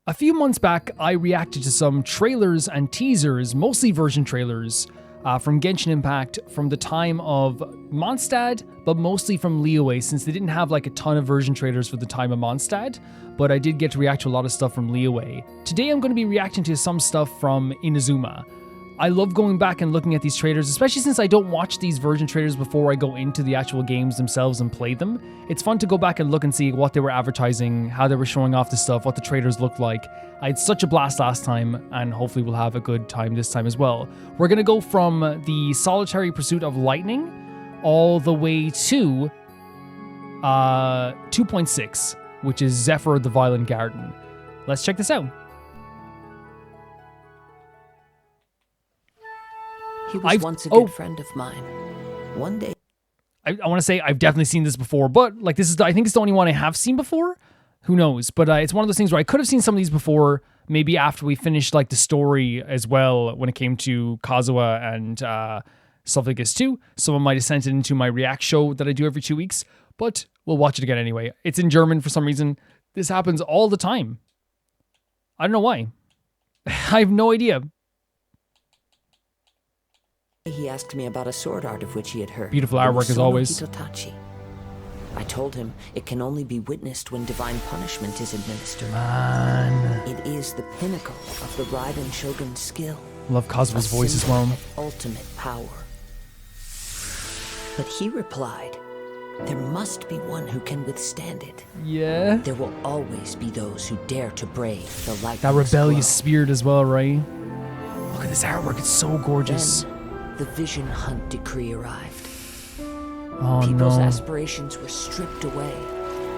A few months back, I reacted to some trailers and teasers, mostly version trailers, from Genshin Impact from the time of Mondstadt, but mostly from Liyue, since they didn't have like a ton of version trailers for the time of Mondstadt, but I did get to react to a lot of stuff from Liyue. Today I'm going to be reacting to some stuff from Inazuma. I love going back and looking at these trailers, especially since I don't watch these version trailers before I go into the actual games themselves and play them. It's fun to go back and look and see what they were advertising, how they were showing off the stuff, what the trailers looked like. I had such a blast last time, and hopefully we'll have a good time this time as well. We're going to go from the Solitary Pursuit of Lightning all the way to 2.6, which is Zephyr the Violent Garden. Let's check this out. He was once a good friend of mine. One day, I want to say I've definitely seen this before, but like this is, I think it's the only one I have seen before. Who knows? But it's one of those things where I could have seen some of these before, maybe after we finished like the story as well when it came to Kazuha and stuff like this too. Someone might have sent it into my react show that I do every 2 weeks, but we'll watch it again anyway. It's in German for some reason. This happens all the time. I don't know why. I have no idea. he asked me about a sword art of which he had heard. Beautiful artwork as always. Hitotachi. I told him it can only be witnessed when divine punishment is administered. Man. It is the pinnacle of the Raiden Shogun's skill. Love Kazuha's voice as well. Ultimate power. But he replied, there must be one who can withstand it. Yeah. There will always be those who dare to brave the light. That rebellious spirit as well, right? Look at this artwork, it's so gorgeous. Then, the Vision Hunt decree arrived. Oh, People's no. aspirations were stripped away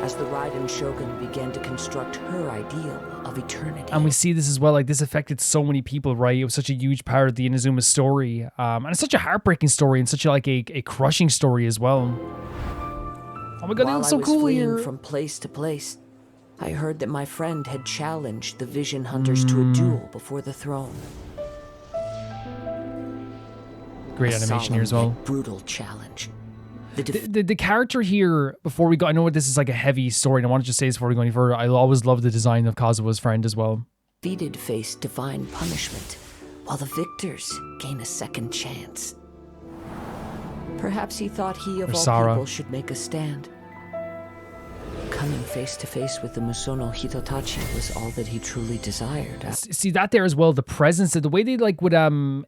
as the Raiden Shogun began to construct her ideal of eternity. And we see this as well, like this affected so many people, right? It was such a huge part of the Inazuma story. And it's such a heartbreaking story and such a crushing story as well. Oh my god, While it looks so I was cool fleeing here. from place to place, I heard that my friend had challenged the Vision Hunters to a duel before the throne. Great animation here as well. Brutal challenge. The character here, before we go, I know this is like a heavy story, and I want to just say this before we go any further, I always love the design of Kazuha's friend as well. Defeated face divine punishment, while the victors gain a second chance. Perhaps he thought he of all Sarah. people should make a stand. Coming face to face with the Musono Hitotachi was all that he truly desired. See that there as well, the presence, the way they would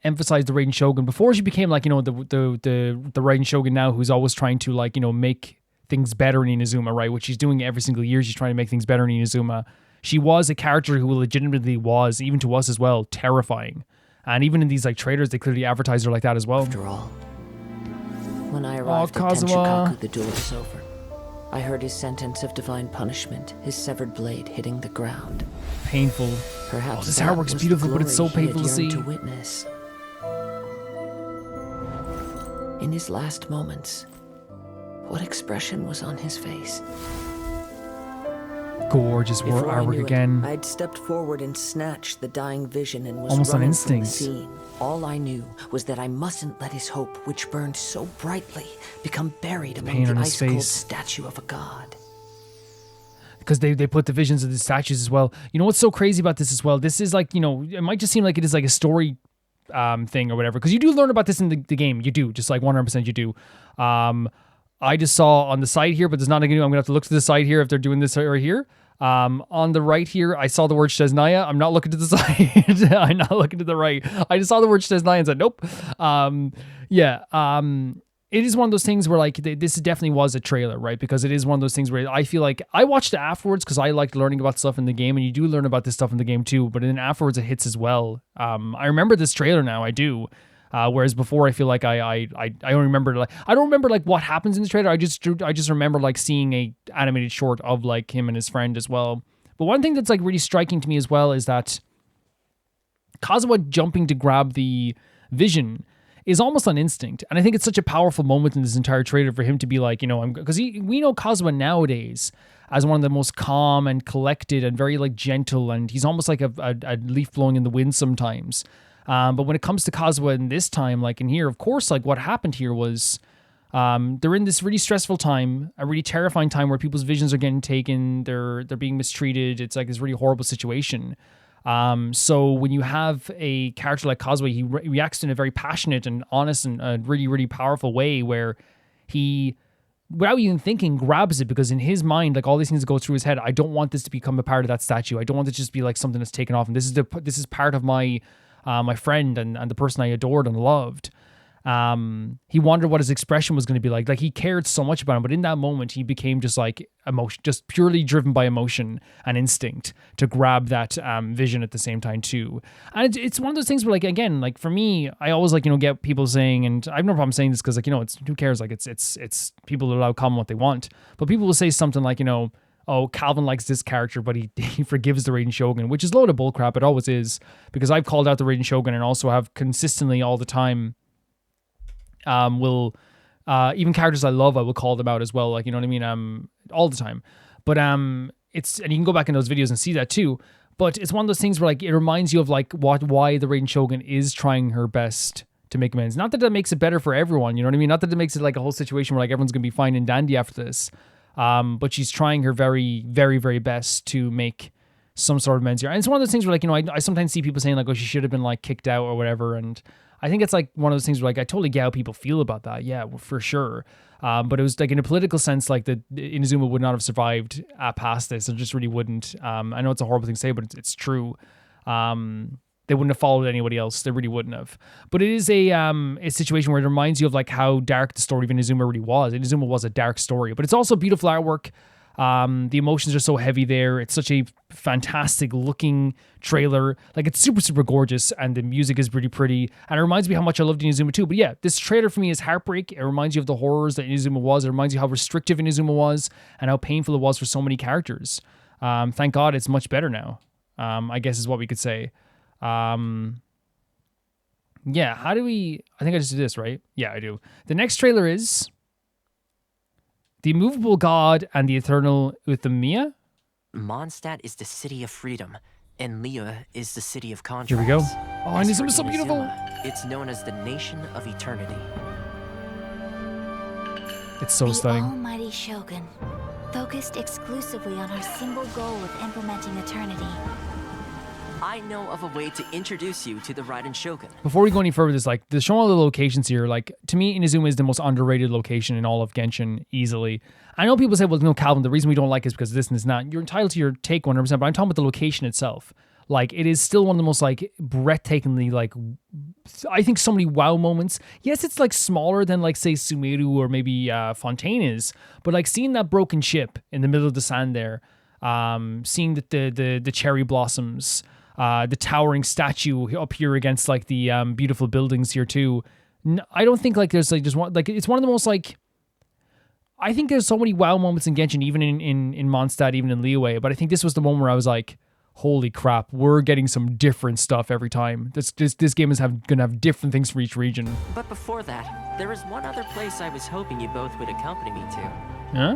emphasize the Raiden Shogun before she became the Raiden Shogun now, who's always trying to make things better in Inazuma, right? Which she's doing every single year. She's trying to make things better in Inazuma. She was a character who legitimately was, even to us as well, terrifying. And even in these trailers, they clearly advertise her like that as well. After all, when I arrived at Kazuha. Tenchikaku, the duel was over. I heard his sentence of divine punishment, his severed blade hitting the ground. Painful. Perhaps this that artwork's was beautiful, the but it's so glory he painful to had see. yearned to witness. In his last moments, what expression was on his face? Gorgeous Before I artwork knew again. it, I'd stepped forward and snatched the dying vision and was Almost on running from the instinct. scene. All I knew was that I mustn't let his hope, which burned so brightly, become buried among pain the on his ice-cold face. statue of a god. Because they put the visions of the statues as well. You know what's so crazy about this as well? This is it might just seem like it is like a story thing or whatever. Because you do learn about this in the game. You do. Just 100% you do. I just saw on the side here, but there's not I'm going to have to look to the side here if they're doing this right here. On the right here, I saw the word Shesnaya. I'm not looking to the side. I'm not looking to the right. I just saw the word Shesnaya and said, nope. It is one of those things where this definitely was a trailer, right? Because it is one of those things where I feel like I watched it afterwards because I liked learning about stuff in the game, and you do learn about this stuff in the game too, but then afterwards it hits as well. I remember this trailer now, I do. Whereas before, I feel like I don't remember I don't remember what happens in the trailer. I just remember seeing a animated short of him and his friend as well. But one thing that's really striking to me as well is that Kazuha jumping to grab the vision is almost on instinct, and I think it's such a powerful moment in this entire trailer for him to be because we know Kazuha nowadays as one of the most calm and collected and very gentle, and he's almost like a leaf blowing in the wind sometimes. But when it comes to Kazuha in this time, in here, of course, what happened here was They're in this really stressful time, a really terrifying time where people's visions are getting taken, they're being mistreated. It's like this really horrible situation. So when you have a character like Cosway, he reacts in a very passionate and honest and really, really powerful way where he, without even thinking, grabs it, because in his mind, like all these things that go through his head, I don't want this to become a part of that statue. I don't want it to just be like something that's taken off. And this is part of my my friend and the person I adored and loved. He wondered what his expression was going to be like. Like he cared so much about him, but in that moment he became just like emotion, just purely driven by emotion and instinct to grab that vision at the same time too. And it's one of those things where, like, again, like for me, I always like, get people saying, and I have no problem saying this because, like, it's, who cares? Like it's people allow comment what they want, but people will say something like, oh, Calvin likes this character, but he forgives the Raiden Shogun, which is a load of bullcrap. It always is, because I've called out the Raiden Shogun and also have consistently all the time even characters I love, I will call them out as well. Like, you know what I mean? All the time. But it's, and you can go back in those videos and see that too. But it's one of those things where, like, it reminds you of like why the Raiden Shogun is trying her best to make amends. Not that makes it better for everyone, you know what I mean? Not that it makes it like a whole situation where like everyone's gonna be fine and dandy after this. But she's trying her very, very, very best to make some sort of amends here. And it's one of those things where, like, I sometimes see people saying like, oh, she should have been like kicked out or whatever. And I think it's like one of those things where, like, I totally get how people feel about that. Yeah, for sure. But it was like in a political sense, like that Inazuma would not have survived past this. It just really wouldn't. I know it's a horrible thing to say, but it's true. They wouldn't have followed anybody else. They really wouldn't have. But it is a situation where it reminds you of like how dark the story of Inazuma really was. Inazuma was a dark story, but it's also beautiful artwork. The emotions are so heavy there. It's such a fantastic looking trailer. Like, it's super, super gorgeous, and the music is pretty pretty. And it reminds me how much I loved Inazuma too. But yeah, this trailer for me is heartbreak. It reminds you of the horrors that Inazuma was. It reminds you how restrictive Inazuma was and how painful it was for so many characters. Thank God it's much better now, I guess is what we could say. Yeah, how do we... I think I just did this, right? Yeah, I do. The next trailer is... The Immovable God and the Eternal Uthamiya. Mondstadt is the city of freedom, and Liyue is the city of contracts. Here we go. Oh, As Inazuma for is so beautiful. Inazuma, it's known as the Nation of Eternity. It's so stunning. The almighty Shogun, focused exclusively on our single goal of implementing eternity. I know of a way to introduce you to the Raiden Shogun. Before we go any further, there's showing all the locations here. Like, to me, Inazuma is the most underrated location in all of Genshin, easily. I know people say, well, no, Calvin, the reason we don't like it is because of this and this and that. You're entitled to your take 100%, but I'm talking about the location itself. Like, it is still one of the most, like, breathtakingly, like, I think so many wow moments. Yes, it's, like, smaller than, like, say, Sumeru or maybe Fontaine is, but, like, seeing that broken ship in the middle of the sand there, seeing the cherry blossoms, the towering statue up here against like the beautiful buildings here too. I don't think like there's like just one, like it's one of the most like, I think there's so many wow moments in Genshin, even in Mondstadt, even in Liyue, but I think this was the moment where I was like, holy crap, we're getting some different stuff every time. This game is gonna have different things for each region. But before that, there is one other place I was hoping you both would accompany me to. Huh?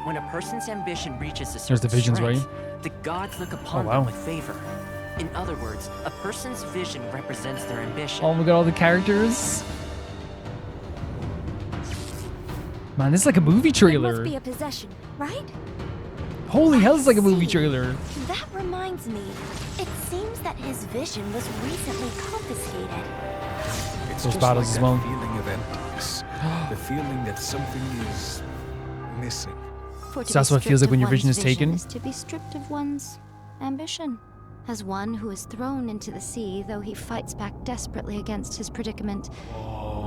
When a person's ambition reaches a certain There's the visions, strength, right? the gods look upon them with favor. In other words, a person's vision represents their ambition. Oh my god, all the characters. Man, this is like a movie trailer. It must be a possession, right? Holy hell, it's like a movie trailer. That reminds me. It seems that his vision was recently confiscated. It's Those just battles like as well. that feeling of emptiness. The feeling that something is missing. For So that's what it feels like when your vision is one's taken? Is to be stripped of one's ambition. As one who is thrown into the sea, though he fights back desperately against his predicament,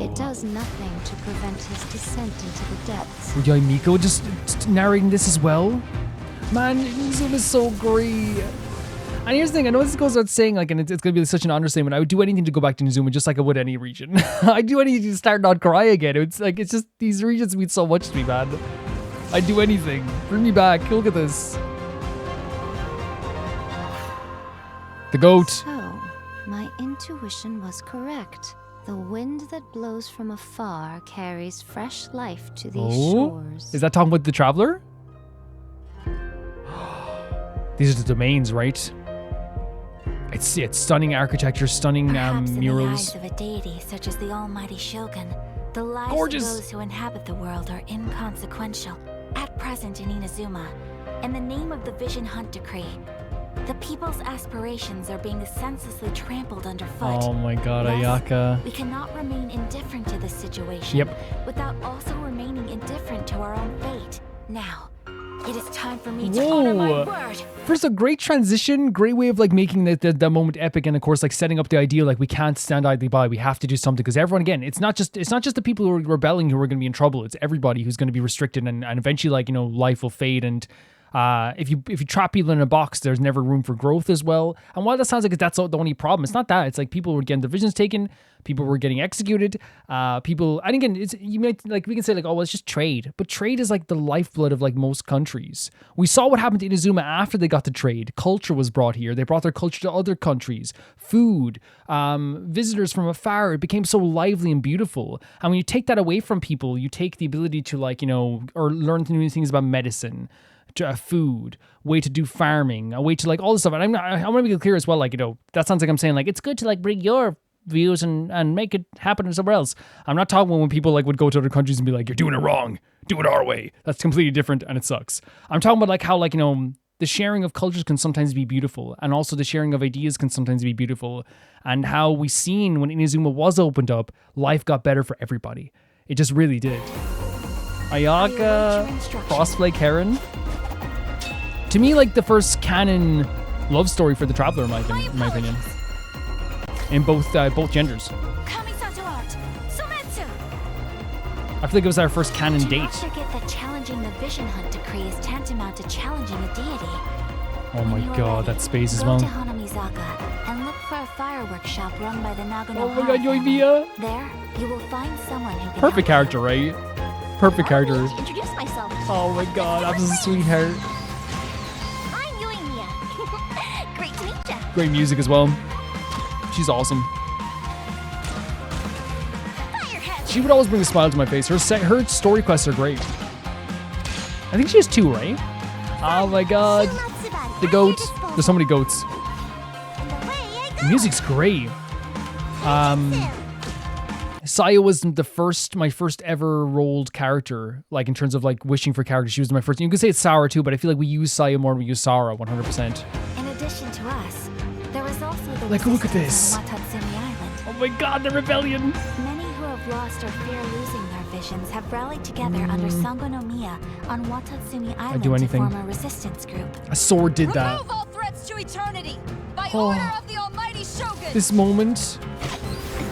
it does nothing to prevent his descent into the depths. Would Miko just narrating this as well? Man, Inazuma is so great. And here's the thing, I know this goes without saying, like, and it's going to be such an understatement. I would do anything to go back to Inazuma just like I would any region. I'd do anything to start not cry again. It's like, it's just, these regions mean so much to me, man. I'd do anything. Bring me back. Look at this. The goat. So, my intuition was correct. The wind that blows from afar carries fresh life to these shores. Is that talking about the traveler? These are the domains, right? It's stunning architecture, stunning Perhaps in the murals. eyes of a deity such as the almighty Shogun, the lives Gorgeous. of those who inhabit the world are inconsequential. At present in Inazuma, in the name of the Vision Hunt Decree, the people's aspirations are being senselessly trampled underfoot. Oh my god, Thus, Ayaka. we cannot remain indifferent to this situation without also remaining indifferent to our own fate. Now, it is time for me to honor my word. First, a great transition, great way of like making the moment epic, and of course like setting up the idea like we can't stand idly by. We have to do something because everyone, again, it's not just the people who are rebelling who are going to be in trouble. It's everybody who's going to be restricted, and eventually like life will fade. And if you trap people in a box, there's never room for growth as well. And while that sounds like that's the only problem, it's not that. It's like people were getting their visions taken, people were getting executed, people. And again, you might like we can say like, oh, well, it's just trade, but trade is like the lifeblood of like most countries. We saw what happened to Inazuma after they got to trade. Culture was brought here. They brought their culture to other countries. Food, visitors from afar. It became so lively and beautiful. And when you take that away from people, you take the ability to like or learn new things about medicine. Food, way to do farming, a way to like all this stuff. And I want to be clear as well, like, that sounds like I'm saying like, it's good to like bring your views and make it happen somewhere else. I'm not talking when people like would go to other countries and be like, you're doing it wrong, do it our way. That's completely different and it sucks. I'm talking about like how like, the sharing of cultures can sometimes be beautiful, and also the sharing of ideas can sometimes be beautiful, and how we seen when Inazuma was opened up, life got better for everybody. It just really did. Ayaka, Frostflake Heron. To me, like the first canon love story for the Traveler, in my opinion, in both genders. I feel like it was our first canon date. Do not forget that challenging the Vision Hunt Decree is tantamount to challenging a deity. Oh my god, that space as Go well. to Hanamizaka and look for a fireworks shop run by the Nagano. Oh my god, Yoimiya! There, you will find someone who can Perfect help character, right? Perfect character. To introduce myself. Oh my god, I'm a sweetheart. I'm Yoimiya. Great to meet ya. Great music as well. She's awesome. She would always bring a smile to my face. Her story quests are great. I think she has 2, right? Oh my god. The goat. There's so many goats. The music's great. Saya was my first ever rolled character, like in terms of like wishing for characters. She was my first. You can say it's Sara too, but I feel like we use Saya more than we use Sara, 100%. In addition to us, there is also the Like, look at this. on Watatsumi Island. Oh my god, the rebellion. Many who have lost or fear losing their visions have rallied together under Sango no Miya on Watatsumi Island do anything. to form a resistance group. A sword did that. Remove all threats to eternity by Oh. order of the Almighty Shogun. This moment.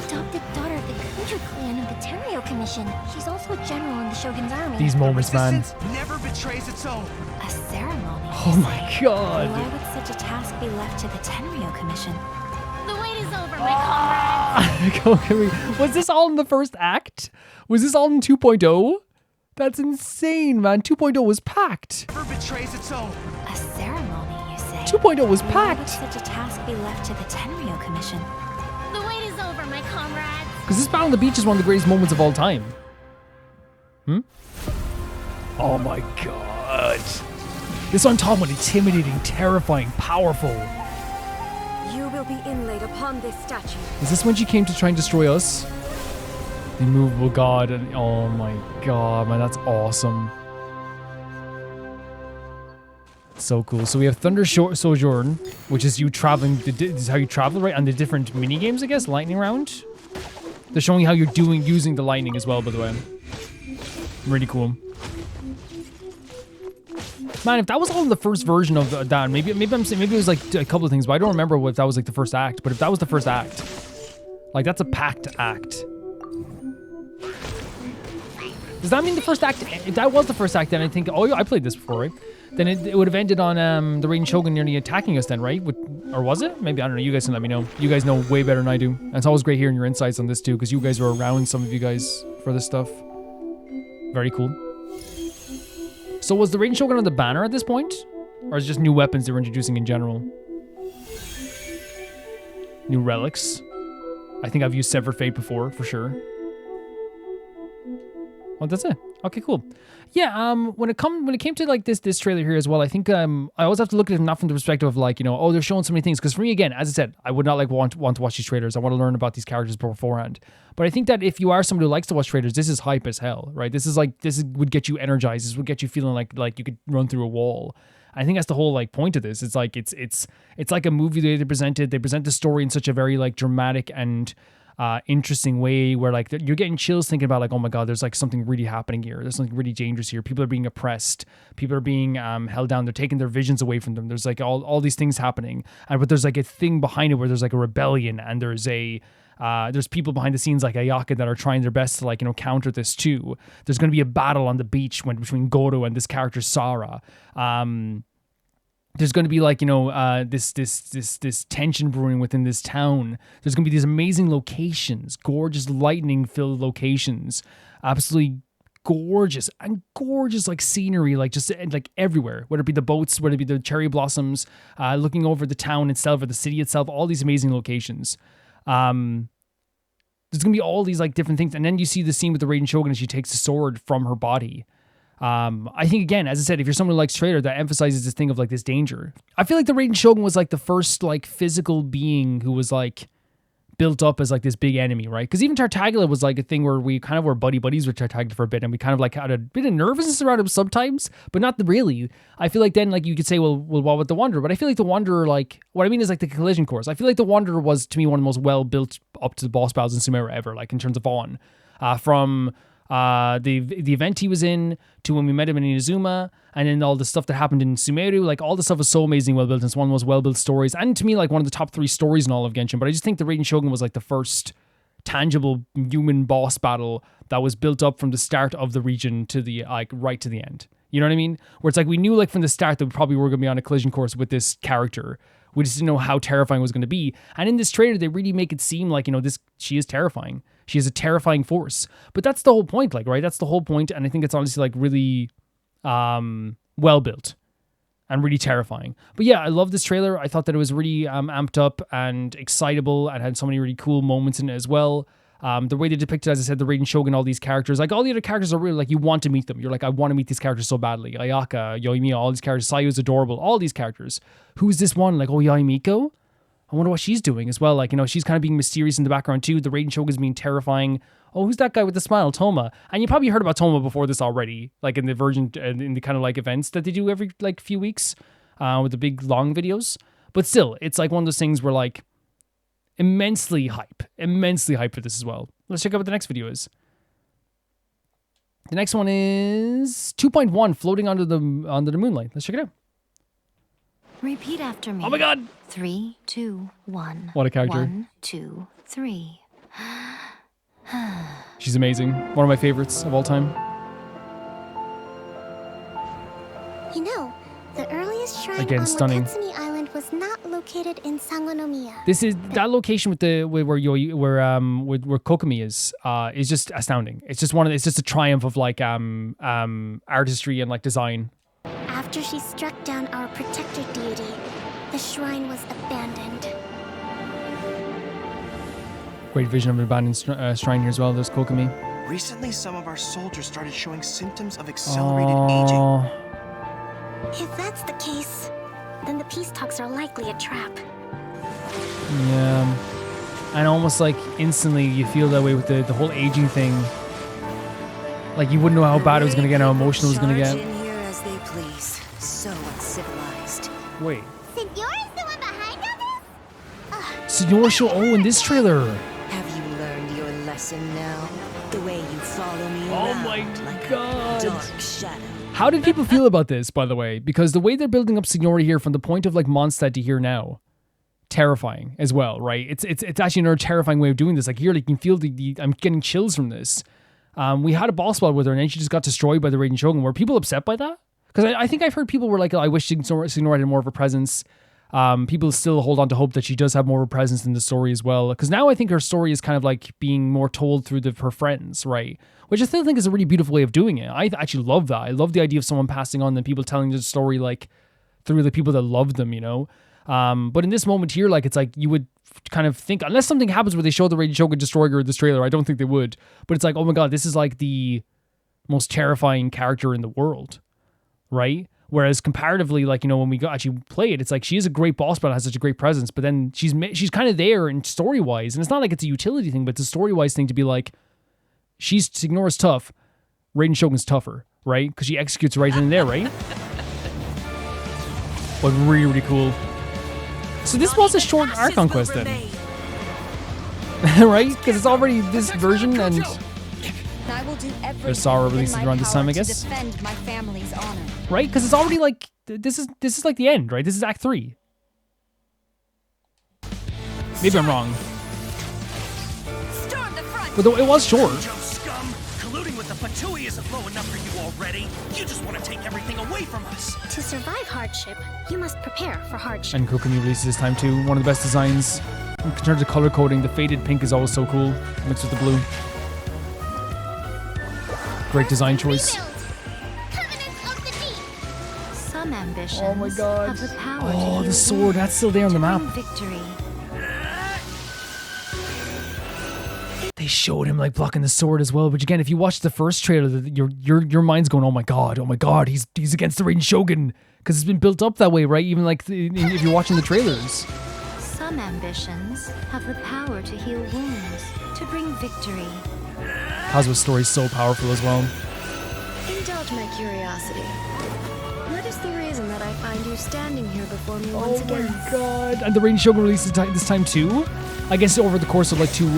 Adopted daughter of the Kuju clan of the Tenryo Commission. She's also a general in the Shogun's army. These moments, man. Resistance never betrays its own. A ceremony. Oh my god. Why would such a task be left to the Tenryo Commission? The wait is over, my comrade. Was this all in the first act? Was this all in 2.0? That's insane, man. 2.0 was packed. Never betrays its own. A ceremony, you say? 2.0 was Why would packed. such a task be left to the Tenryo Commission? The wait is over, my comrades. Because this battle on the beach is one of the greatest moments of all time. Oh my god. This is what I'm talking about. Intimidating, terrifying, powerful. You will be inlaid upon this statue. Is this when she came to try and destroy us? The immovable god. And oh my god, man, that's awesome. So cool. So we have Thunder Sojourn, which is you traveling. This is how you travel, right? And the different mini games, I guess. Lightning round. They're showing how you're using the lightning as well, by the way. Really cool. Man, if that was all in the first version of that, maybe I'm saying maybe it was like a couple of things, but I don't remember if that was like the first act. But if that was the first act, like that's a packed act. Does that mean the first act? If that was the first act, then I think, oh yeah, I played this before, right? Then it would have ended on the Raiden Shogun nearly attacking us then, right? Or was it? Maybe, I don't know. You guys can let me know. You guys know way better than I do. And it's always great hearing your insights on this too, because you guys were around, some of you guys, for this stuff. Very cool. So was the Raiden Shogun on the banner at this point? Or is it just new weapons they were introducing in general? New relics. I think I've used Severed Fate before, for sure. Oh, that's it. Okay, cool. Yeah, when it came to like this trailer here as well, I think I always have to look at it not from the perspective of like, oh, they're showing so many things. Because for me, again, as I said, I would not like want to watch these trailers. I want to learn about these characters beforehand. But I think that if you are somebody who likes to watch trailers, this is hype as hell, right? This would get you energized. This would get you feeling like you could run through a wall. I think that's the whole like point of this. It's like it's like a movie they presented. They present the story in such a very like dramatic and interesting way where like you're getting chills thinking about like, oh my god, there's like something really happening here. There's something really dangerous here. People are being oppressed. People are being held down. They're taking their visions away from them. There's like all these things happening, but there's like a thing behind it where there's like a rebellion and there's people behind the scenes like Ayaka that are trying their best to like counter this too. There's going to be a battle on the beach between Goro and this character Sara. There's going to be like this tension brewing within this town. There's going to be these amazing locations, gorgeous lightning filled locations, absolutely gorgeous like scenery, like just like everywhere, whether it be the boats, whether it be the cherry blossoms, looking over the town itself or the city itself, all these amazing locations. There's gonna be all these like different things, and then you see the scene with the Raiden Shogun as she takes the sword from her body. I think again, as I said, if you're someone who likes trailer, that emphasizes this thing of like this danger. I feel like the Raiden Shogun was like the first like physical being who was like built up as like this big enemy, right? Because even Tartaglia was like a thing where we kind of were buddies with Tartaglia for a bit, and we kind of like had a bit of nervousness around him sometimes, but not really. I feel like then like you could say, well, what with the Wanderer? But I feel like the Wanderer, like what I mean is like the collision course. I feel like the Wanderer was to me one of the most well built up to the boss battles in Sumeru ever, like in terms of on, from the event he was in to when we met him in Inazuma, and then all the stuff that happened in Sumeru, like all the stuff was so amazing well built. It's one of the most well built stories, and to me like one of the top 3 stories in all of Genshin. But I just think the Raiden Shogun was like the first tangible human boss battle that was built up from the start of the region to the like right to the end. You know what I mean? Where it's like we knew like from the start that we probably were going to be on a collision course with this character. We just didn't know how terrifying it was going to be. And in this trailer, they really make it seem like, she is terrifying. She is a terrifying force. But that's the whole point, like, right? That's the whole point. And I think it's honestly like really well built and really terrifying. But yeah, I love this trailer. I thought that it was really amped up and excitable and had so many really cool moments in it as well. The way they depicted, as I said, the Raiden Shogun, all these characters, like all the other characters are really like you want to meet them. You're like, I want to meet these characters so badly. Ayaka, Yoimiya, all these characters. Sayu's adorable. All these characters. Who's this one? Like, oh, Yaimiko? I wonder what she's doing as well. Like, she's kind of being mysterious in the background too. The Raiden Shogun's being terrifying. Oh, who's that guy with the smile? Toma. And you probably heard about Toma before this already, like in the in the kind of like events that they do every like few weeks with the big long videos. But still, it's like one of those things where like immensely hype for this as well. Let's check out what the next video is. The next one is 2.1, floating under the moonlight. Let's check it out. Repeat after me. Oh my god! 3, 2, 1. What a character. 1, 2, 3. She's amazing. One of my favorites of all time. The earliest shrine Again, on stunning. Wakatsumi Island was not located in Sangonomiya. This is that location with the where Kokomi is just astounding. It's just it's just a triumph of like artistry and like design. After she struck down our protector deity, the shrine was abandoned. Great vision of an abandoned shrine here as well. There's Kokomi. Recently, some of our soldiers started showing symptoms of accelerated aging. If that's the case, then the peace talks are likely a trap. Yeah. And almost like instantly you feel that way with the whole aging thing. Like you wouldn't know how bad it was going to get, how emotional it was going to get. In here as they please. So uncivilized. Wait. Signora's the one behind all this? Signora show. Oh, in this trailer. Have you learned your lesson now? The way you follow me Oh around my like God. a dark shadow. How did people feel about this, by the way? Because the way they're building up Signora here from the point of like Mondstadt to here now, terrifying as well, right? It's actually another terrifying way of doing this. Like here, like, you can feel the I'm getting chills from this. We had a boss battle with her, and then she just got destroyed by the Raiden Shogun. Were people upset by that? Because I think I've heard people were like, I wish Signora had more of a presence. People still hold on to hope that she does have more of a presence in the story as well. Because now I think her story is kind of like being more told through her friends, right? Which I still think is a really beautiful way of doing it. I actually love that. I love the idea of someone passing on and people telling the story like through the people that love them, But in this moment here, like it's like you would kind of think, unless something happens where they show the Raiden Shogun destroying her in this trailer, I don't think they would. But it's like, oh my god, this is like the most terrifying character in the world, right? Whereas comparatively, like, you know, when we actually play it, it's like she is a great boss battle, has such a great presence, but then she's kind of there in story-wise, and it's not like it's a utility thing, but it's a story-wise thing to be like, Signora's tough, Raiden Shogun's tougher, right? Because she executes right in there, right? But really, really cool. So this was a short Art Conquest then. Right? Because it's already this version, and I will do everything there's Sakura releases around this time, I guess. to defend my family's honor. Right? Because it's already like, this is like the end, right? This is Act 3. Maybe I'm wrong. But it was short. Scum, colluding with the Patui isn't low enough for you already. You just want to take everything away from us. To survive hardship, you must prepare for hardship. And Kokumi releases this time too. One of the best designs. In terms of color coding, the faded pink is always so cool, mixed with the blue. Great design choice. Some ambitions Oh my god. have the power to Oh, the heal sword, wounds, that's still there on the to map. bring victory. They showed him like blocking the sword as well, but again, if you watch the first trailer, your mind's going, oh my god, he's against the Raiden Shogun, because it's been built up that way, right? Even like if you're watching the trailers. Some ambitions have the power to heal wounds, to bring victory. Kazuha's story is so powerful as well. Indulge my curiosity. What is the reason that I find you standing here before me once again? Oh my god. And the Raiden Shogun releases this time too? I guess over the course of like two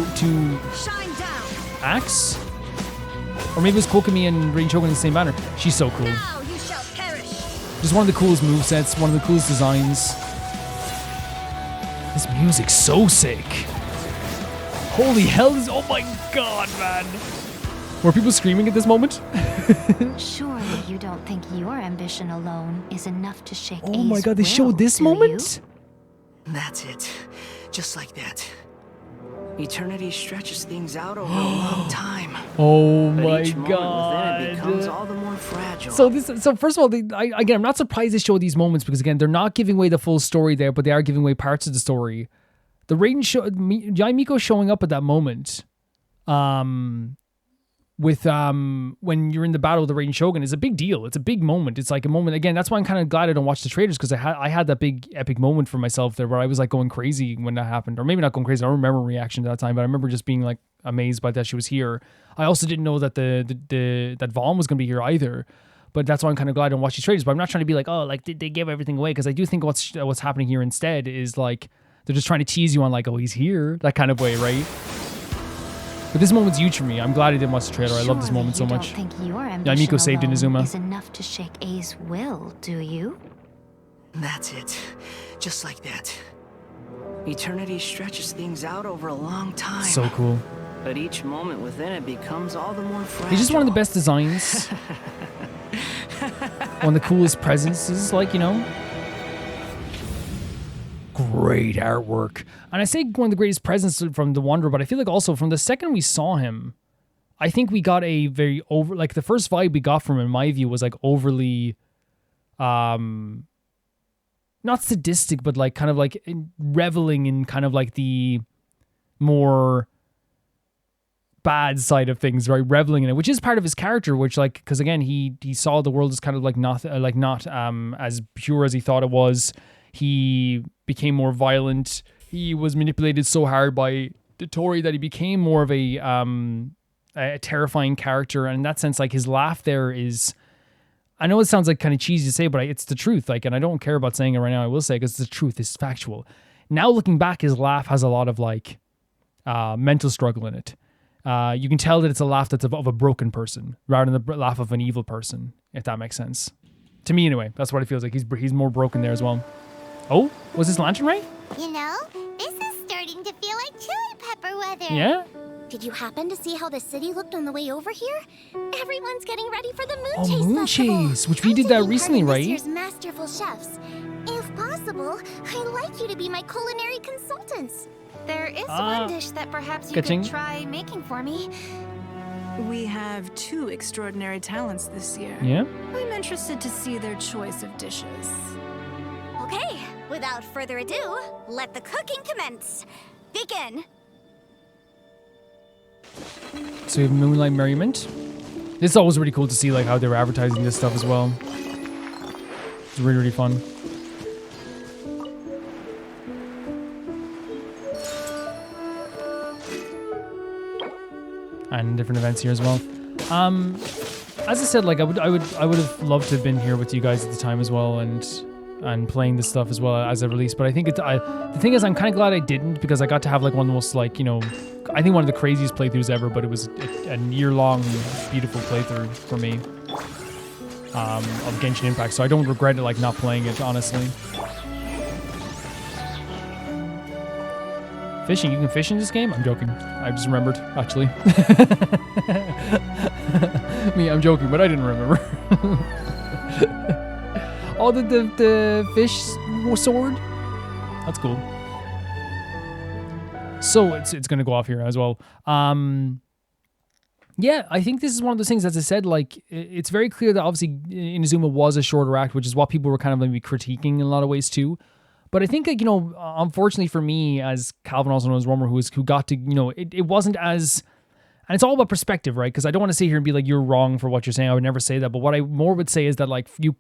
acts? Or maybe it was Kokumi and Raiden Shogun in the same banner. She's so cool. Now you shall perish. Just one of the coolest movesets, one of the coolest designs. This music's so sick. Holy hell, oh my god, man. Were people screaming at this moment? Surely you don't think your ambition alone is enough to shake Oh my A's god, they will, showed this do moment? That's it. Just like that. Eternity stretches things out over a long time. Oh But my each moment god. within it becomes all the more fragile. So first of all, I'm not surprised they show these moments because again, they're not giving away the full story there, but they are giving away parts of the story. The Raiden Yaimiko showing up at that moment, with when you're in the battle with the Raiden Shogun is a big deal. It's a big moment. It's like a moment again. That's why I'm kind of glad I don't watch the trailers because I had that big epic moment for myself there where I was like going crazy when that happened, or maybe not going crazy. I don't remember reaction to that time, but I remember just being like amazed by that she was here. I also didn't know that that Vaughn was going to be here either. But that's why I'm kind of glad I don't watch these trailers. But I'm not trying to be like, oh, like they gave everything away, because I do think what's happening here instead is like they're just trying to tease you on like, oh, he's here, that kind of way, right? But this moment's huge for me. I'm glad I didn't watch the trailer. I love this moment so much. Don't think your ambition Yaimiko saved Inazuma. is enough to shake A's will, do you? That's it. Just like that. Eternity stretches things out over a long time. So cool. But each moment within it becomes all the more fragile. He's just one of the best designs. One of the coolest presences, like, you know. Great artwork. And I say one of the greatest presents from the Wanderer, but I feel like also from the second we saw him, I think we got a very like the first vibe we got from him, in my view, was like overly, not sadistic, but like kind of like reveling in kind of like the more bad side of things, right? Reveling in it, which is part of his character, which like, because again, he saw the world as kind of like not as pure as he thought it was. He became more violent. He was manipulated so hard by the Tory that he became more of a terrifying character. And in that sense, like his laugh there is, I know it sounds like kind of cheesy to say, but it's the truth. Like, and I don't care about saying it right now. I will say, because it's the truth. It's factual. Now looking back, his laugh has a lot of like mental struggle in it. You can tell that it's a laugh that's of a broken person rather than the laugh of an evil person, if that makes sense. To me, anyway, that's what it feels like. He's more broken there as well. Oh, was this lantern right? You know, this is starting to feel like chili pepper weather. Yeah? Did you happen to see how the city looked on the way over here? Everyone's getting ready for the Moon Oh, Chase Moon Festival. Chase, which we did that taking recently, part in right? This year's masterful chefs. If possible, I'd like you to be my culinary consultants. There is one dish that perhaps you Ka-ching. could try making for me. We have 2 extraordinary talents this year. Yeah? I'm interested to see their choice of dishes. Okay, without further ado, let the cooking commence. Begin. So we have Moonlight Merriment. It's always really cool to see like how they were advertising this stuff as well. It's really, really fun. And different events here as well. As I said, like I would have loved to have been here with you guys at the time as well, and playing this stuff as well as a release. But I think the thing is, I'm kind of glad I didn't, because I got to have like one of the most like, you know, I think one of the craziest playthroughs ever. But it was a year-long beautiful playthrough for me of Genshin Impact. So I don't regret it like not playing it, honestly. Fishing? You can fish in this game? I'm joking. I just remembered, actually. I'm joking, but I didn't remember. Oh, the fish sword? That's cool. So it's gonna go off here as well. Yeah, I think this is one of those things, as I said, like, it's very clear that obviously Inazuma was a shorter act, which is what people were kind of maybe critiquing in a lot of ways too. But I think, like, you know, unfortunately for me, as Calvin, also known as Romer, who got to, you know, it wasn't as, and it's all about perspective, right? Because I don't want to sit here and be like, you're wrong for what you're saying. I would never say that. But what I more would say is that, like, you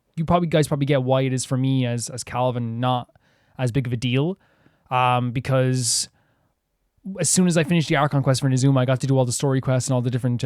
guys probably get why it is for me as Calvin not as big of a deal. Because as soon as I finished the Archon quest for Inazuma, I got to do all the story quests and all the different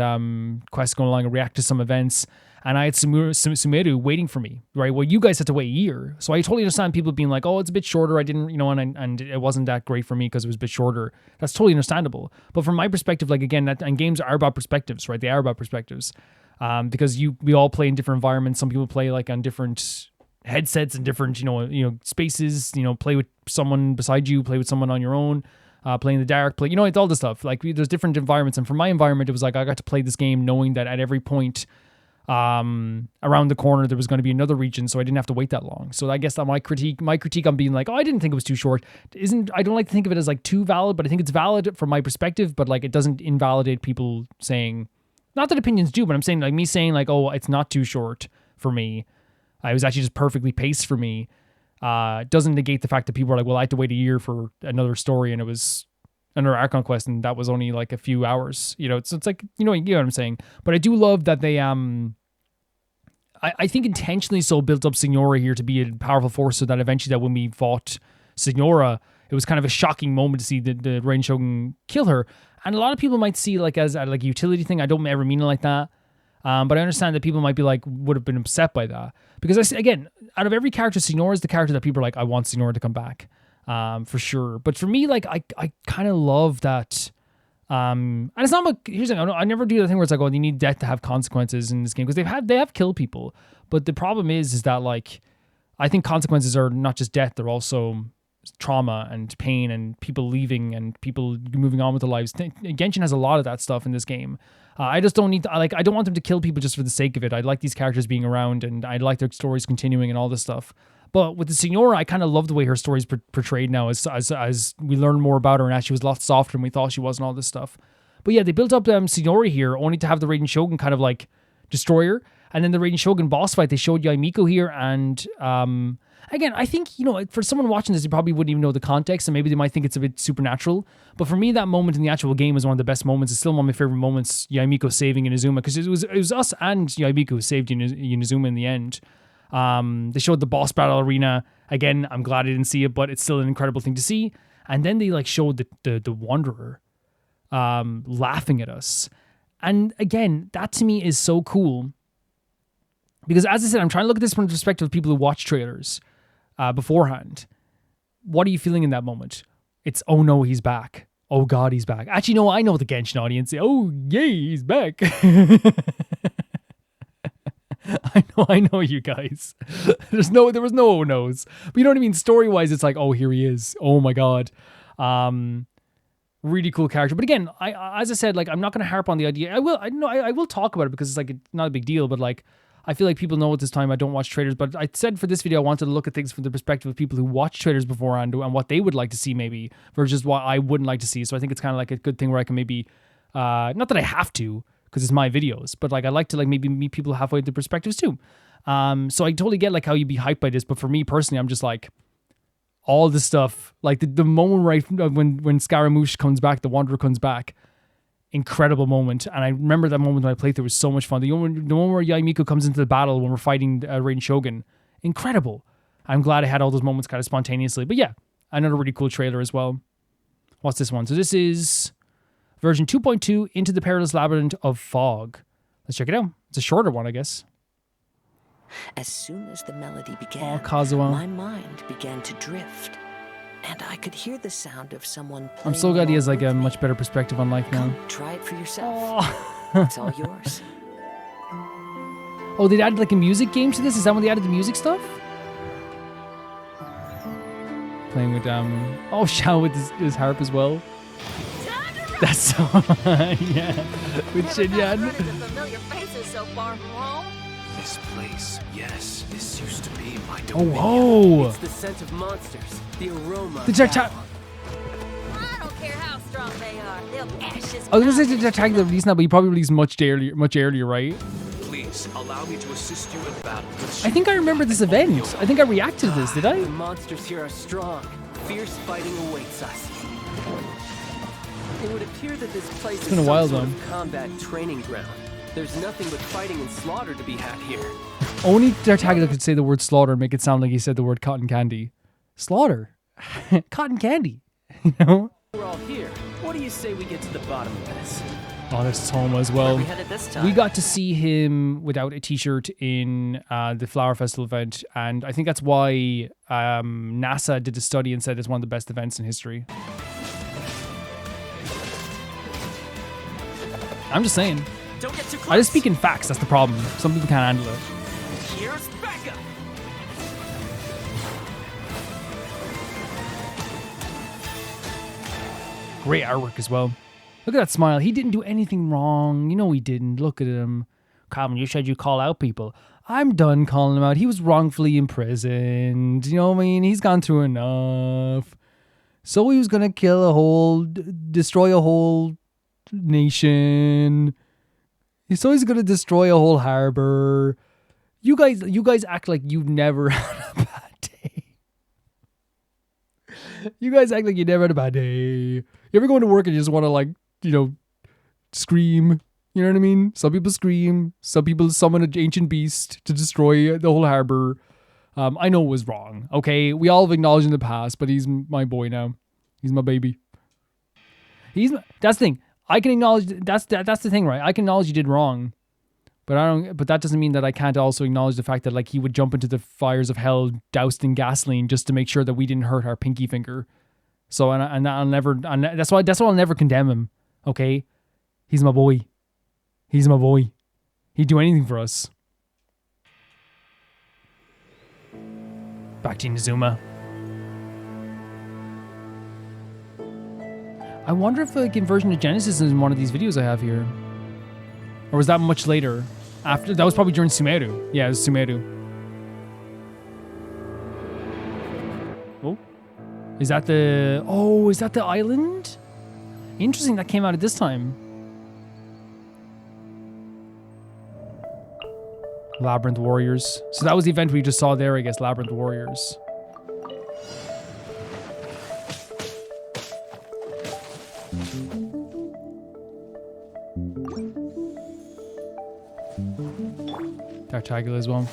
quests going along and react to some events. And I had Sumeru waiting for me, right? Well, you guys had to wait a year. So I totally understand people being like, oh, it's a bit shorter. I didn't, you know, and it wasn't that great for me because it was a bit shorter. That's totally understandable. But from my perspective, like, again, and games are about perspectives, right? They are about perspectives. Because we all play in different environments. Some people play like on different headsets and different, you know, spaces, you know, play with someone beside you, play with someone on your own. Play in the dark, play, you know, it's all this stuff. Like, there's different environments. And for my environment, it was like, I got to play this game knowing that at every point around the corner there was going to be another region, so I didn't have to wait that long. So I guess that my critique on being like, oh, I didn't think it was too short, I don't like to think of it as like too valid, but I think it's valid from my perspective, but like it doesn't invalidate people saying, not that opinions do, but I'm saying, like, me saying like, oh, it's not too short for me, it was actually just perfectly paced for me, doesn't negate the fact that people are like, well, I had to wait a year for another story and it was another Archon quest and that was only like a few hours, you know. So it's like, you know what I'm saying. But I do love that they I think intentionally so built up Signora here to be a powerful force, so that eventually that when we fought Signora, it was kind of a shocking moment to see the Raiden Shogun kill her. And a lot of people might see like as like a utility thing. I don't ever mean it like that. But I understand that people might be like, would have been upset by that. Because again, out of every character, Signora is the character that people are like, I want Signora to come back. For sure. But for me, like, I kind of love that. And it's not like, here's the thing, I never do the thing where it's like, oh, you need death to have consequences in this game, because they have killed people. But the problem is that, like, I think consequences are not just death, they're also trauma and pain and people leaving and people moving on with their lives. Genshin has a lot of that stuff in this game. I just don't I don't want them to kill people just for the sake of it. I'd like these characters being around and I'd like their stories continuing and all this stuff. But with the Signora, I kind of love the way her story's portrayed now as we learn more about her, and as she was a lot softer than we thought she was and all this stuff. But yeah, they built up Signora here only to have the Raiden Shogun kind of like destroy her. And then the Raiden Shogun boss fight, they showed Yaimiko here. And again, I think, you know, for someone watching this, they probably wouldn't even know the context, and maybe they might think it's a bit supernatural. But for me, that moment in the actual game was one of the best moments. It's still one of my favorite moments, Yaimiko saving Inazuma, because it was us and Yaimiko who saved Inazuma in the end. They showed the boss battle arena. Again, I'm glad I didn't see it, but it's still an incredible thing to see. And then they like showed the Wanderer laughing at us. And again, that to me is so cool. Because as I said, I'm trying to look at this from the perspective of people who watch trailers beforehand. What are you feeling in that moment? It's, oh no, he's back. Oh God, he's back. Actually, no, I know the Genshin audience. Oh, yay, he's back. I know you guys. There was no oh no's. But you know what I mean? Story-wise, it's like, oh, here he is. Oh my God. Really cool character. But again, as I said, like, I'm not going to harp on the idea. I will talk about it because it's like not a big deal, but like, I feel like people know at this time I don't watch trailers, but I said for this video I wanted to look at things from the perspective of people who watch trailers beforehand and what they would like to see maybe versus what I wouldn't like to see. So I think it's kind of like a good thing where I can maybe, not that I have to, because it's my videos, but like I like to like maybe meet people halfway through perspectives too. So I totally get like how you'd be hyped by this, but for me personally, I'm just like, all this stuff, like the moment right when Scaramouche comes back, the Wanderer comes back, incredible moment. And I remember that moment when I played through. It was so much fun. The one where Yaimiko comes into the battle when we're fighting Raiden Shogun. Incredible. I'm glad I had all those moments kind of spontaneously. But yeah, another really cool trailer as well. What's this one? So this is version 2.2, Into the Perilous Labyrinth of Fog. Let's check it out. It's a shorter one, I guess. As soon as the melody began, Kazuo. my mind began to drift, and I could hear the sound of someone playing. I'm so glad he has like a much better perspective on life now. Try it for yourself. It's all yours. Oh, they added like a music game to this? Is that when they added the music stuff? Playing with Shao with his harp as well. That's so yeah. With Shinyan. Familiar faces so far from home. This place, yes, this used to be my Oh, dominion. whoa. It's the scent of monsters, the aroma. The I don't care how strong they are. They'll ashes. I was gonna say the attack the release now, but he probably released much earlier, right? Please allow me to assist you in battle. I think I remember this event. I think I reacted to this, did I? The monsters here are strong. Fierce fighting awaits us. It would appear that this place is been a while, some sort though. of combat training ground. There's nothing but fighting and slaughter to be had here. Only Tartaglia could say the word slaughter and make it sound like he said the word cotton candy. Slaughter. Cotton candy. You know? We're all here. What do you say we get to the bottom of this? Oh, there's Toma as well. Where are we headed this time? We got to see him without a t-shirt in the Flower Festival event, and I think that's why NASA did a study and said it's one of the best events in history. I'm just saying. Don't get too close. I just speak in facts, that's the problem. Some people can't handle it. Here's backup. Great artwork as well. Look at that smile. He didn't do anything wrong. You know he didn't. Look at him. Calvin, you said you call out people. I'm done calling him out. He was wrongfully imprisoned. You know what I mean? He's gone through enough. So he was going to destroy a whole nation. So he's going to destroy a whole harbor. You guys act like you've never had a bad day. You guys act like you never had a bad day. You ever go into work and you just want to scream? You know what I mean? Some people scream. Some people summon an ancient beast to destroy the whole harbor. I know it was wrong. Okay, we all have acknowledged in the past, but he's my boy now. He's my baby. That's the thing. I can acknowledge that's the thing, right? I can acknowledge you did wrong, but that doesn't mean that I can't also acknowledge the fact that he would jump into the fires of hell doused in gasoline just to make sure that we didn't hurt our pinky finger. So that's why I'll never condemn him. Okay, he's my boy. He's my boy. He'd do anything for us. Back to Inazuma. I wonder if Inversion to Genesis is in one of these videos I have here. Or was that much later? After that was probably during Sumeru. Yeah, it was Sumeru. Oh. Is that the island? Interesting, that came out at this time. Labyrinth Warriors. So that was the event we just saw there, I guess. Labyrinth Warriors. Tartaglia as well.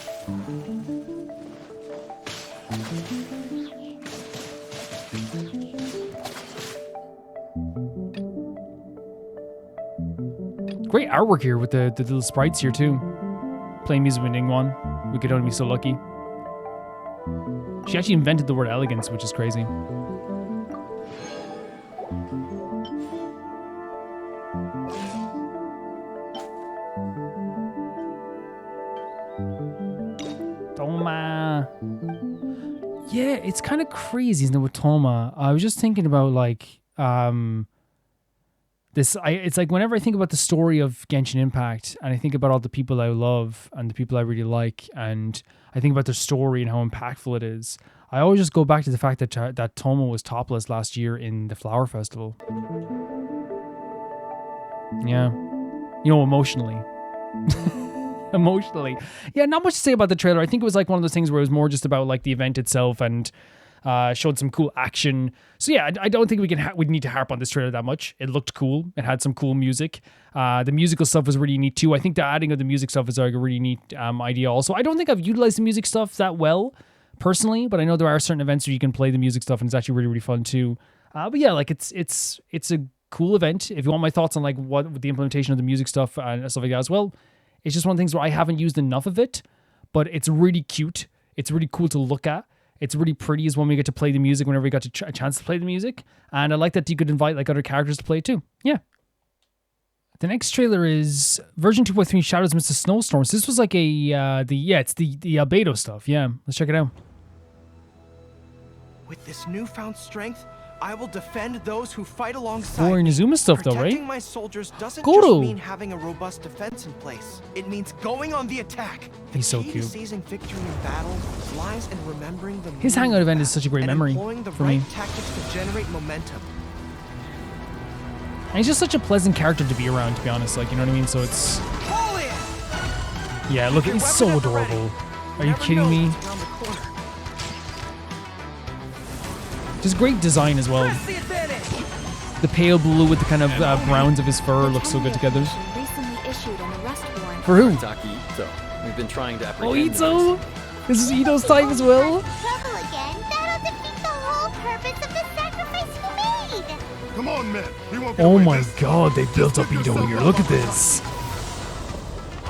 Great artwork here with the little sprites here too. Playing music with Ningguang. We could only be so lucky. She actually invented the word elegance, which is crazy. Toma. Yeah, it's kind of crazy, isn't it, with Toma? I was just thinking about it's like whenever I think about the story of Genshin Impact and I think about all the people I love and the people I really like and I think about their story and how impactful it is, I always just go back to the fact that Toma was topless last year in the Flower Festival. Yeah. You know, emotionally. Emotionally. Yeah, not much to say about the trailer. I think it was like one of those things where it was more just about like the event itself and Showed some cool action. So yeah, I don't think we need to harp on this trailer that much. It looked cool. It had some cool music. The musical stuff was really neat too. I think the adding of the music stuff is like a really neat idea also. I don't think I've utilized the music stuff that well personally, but I know there are certain events where you can play the music stuff and it's actually really, really fun too. But yeah, like it's a cool event. If you want my thoughts on like what the implementation of the music stuff and stuff like that as well, it's just one of the things where I haven't used enough of it, but it's really cute. It's really cool to look at. It's really pretty is when we get to play the music, whenever we got a chance to play the music. And I like that you could invite like other characters to play it too. Yeah. The next trailer is version 2.3 Shadows Amidst the Snowstorms. This was like it's the albedo stuff. Yeah, let's check it out. With this newfound strength, I will defend those who fight alongside More me. Inazuma stuff though, right? Protecting my soldiers doesn't Goro. just mean having a robust defense in place. It means going on the attack. He's so The key cute. to seizing victory in battle lies in remembering the His hangout event is such a great and memory employing the for right me. tactics to generate momentum. And he's just such a pleasant character to be around, to be honest. Like, you know what I mean? So it's... Yeah, look, he's so adorable. Are you kidding me? Just great design as well. The pale blue with the kind of browns of his fur looks so good together. Recently issued an arrest warrant For who? Ito. We've been trying to Oh, apprehend Ito! This is Ito's time as well. Trouble again. That'll defeat the whole purpose of the sacrifice you made. Come on, men. He won't get Oh away my this god, they built up Ito here. Look at this.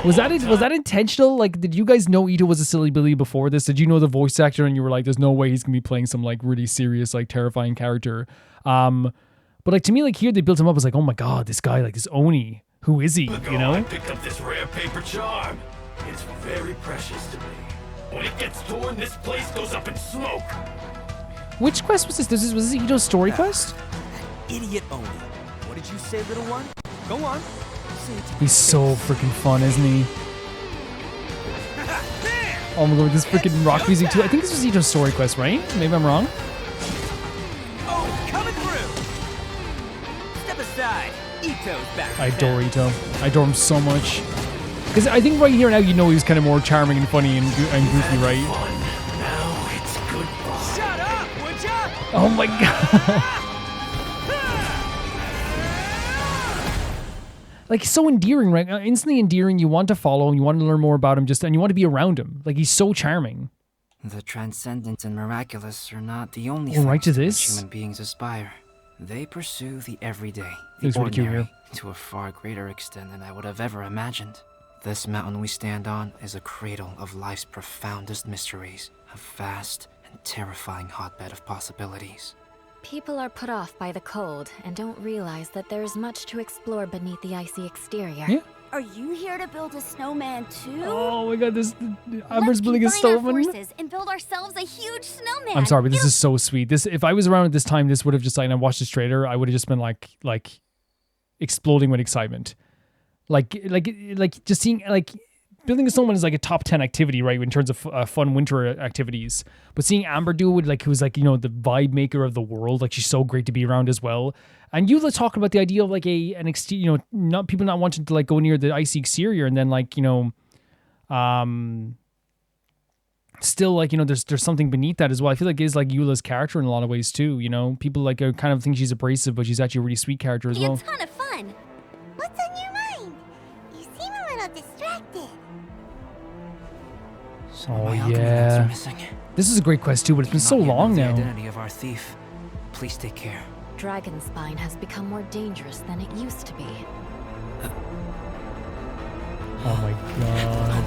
Was that intentional? Like, did you guys know Ito was a silly Billy before this? Did you know the voice actor and you were like, there's no way he's gonna be playing some like really serious, like terrifying character? But like to me, like here they built him up as like, oh my god, this guy, like this Oni. Who is he? You know? I picked up this rare paper charm. It's very precious to me. When it gets torn, this place goes up in smoke. Which quest was this? Was this Ito's story quest? Idiot Oni. What did you say, little one? Go on. Say it to me. He's so freaking fun, isn't he? Oh my god, this freaking rock music too. I think this was Ito's story quest, right? Maybe I'm wrong. Oh, coming through. Step aside. Ito's back. I adore Ito. I adore him so much. Because I think right here now, you know he's kind of more charming and funny and goofy, right? Now it's goodbye. Shut up, would ya? Oh my god. Like, so endearing, right? Instantly endearing. You want to follow him. You want to learn more about him. And you want to be around him. Like, he's so charming. The transcendent and miraculous are not the only Oh, right things to to which this? human beings aspire. They pursue the everyday, the Looks really cute ordinary, here. to a far greater extent than I would have ever imagined. This mountain we stand on is a cradle of life's profoundest mysteries, a vast and terrifying hotbed of possibilities. People are put off by the cold and don't realize that there is much to explore beneath the icy exterior. Yeah. Are you here to build a snowman too? Oh my god, this Amber's Let's building a combine our snowman. forces and build ourselves a huge snowman. I'm sorry, but this is so sweet. This, if I was around at this time, this would have just like, and I watched this trailer, I would have just been like exploding with excitement. Like just seeing like building a snowman is like a top 10 activity, right? In terms of fun winter activities. But seeing Amber do it, like who's like, you know, the vibe maker of the world, like she's so great to be around as well. And you talking about the idea of like not people not wanting to like go near the icy exterior, and then like, you know, still like, you know, there's something beneath that as well. I feel like it is like Eula's character in a lot of ways too, you know. People like kind of think she's abrasive, but she's actually a really sweet character as well. It's a ton of fun. What's on your mind? You seem a little distracted. Oh yeah. This is a great quest too, but it's been so long The now. identity of our thief. Please take care. Dragonspine has become more dangerous than it used to be. Oh my god.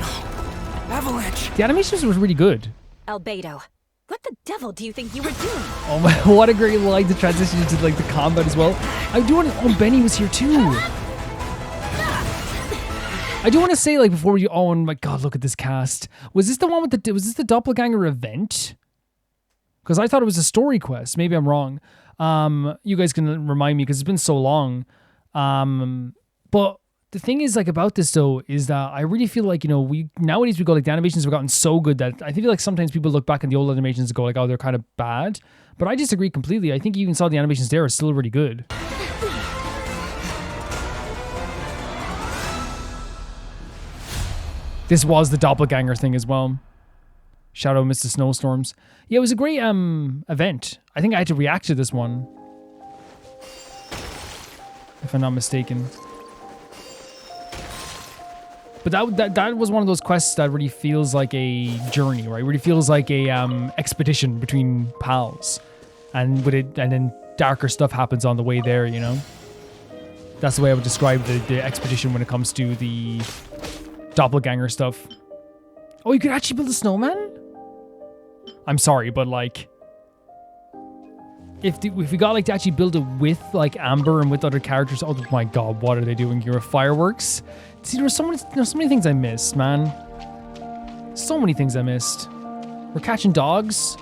Avalanche! The animations was really good. Albedo, what the devil do you think you were doing? Oh my, what a great line to transition into like the combat as well. I do want to, oh, Benny was here too. I do want to say like before you, oh my god, look at this cast. Was this the one with was this the doppelganger event? Because I thought it was a story quest. Maybe I'm wrong. You guys can remind me because it's been so long. But the thing is like about this though is that I really feel like, you know, nowadays we go like the animations have gotten so good that I feel like sometimes people look back at the old animations and go like, oh, they're kind of bad. But I disagree completely. I think you even saw the animations there are still really good. This was the doppelganger thing as well. Shadow amidst the snowstorms. Yeah, it was a great event. I think I had to react to this one, if I'm not mistaken. But that was one of those quests that really feels like a journey, right? Really feels like a expedition between pals, and then darker stuff happens on the way there. You know, that's the way I would describe the expedition when it comes to the doppelganger stuff. Oh, you could actually build a snowman? I'm sorry, but like, if we got like to actually build it with like Amber and with other characters, oh my god, what are they doing here with fireworks? See, there's so many things I missed, man. So many things I missed. We're catching dogs.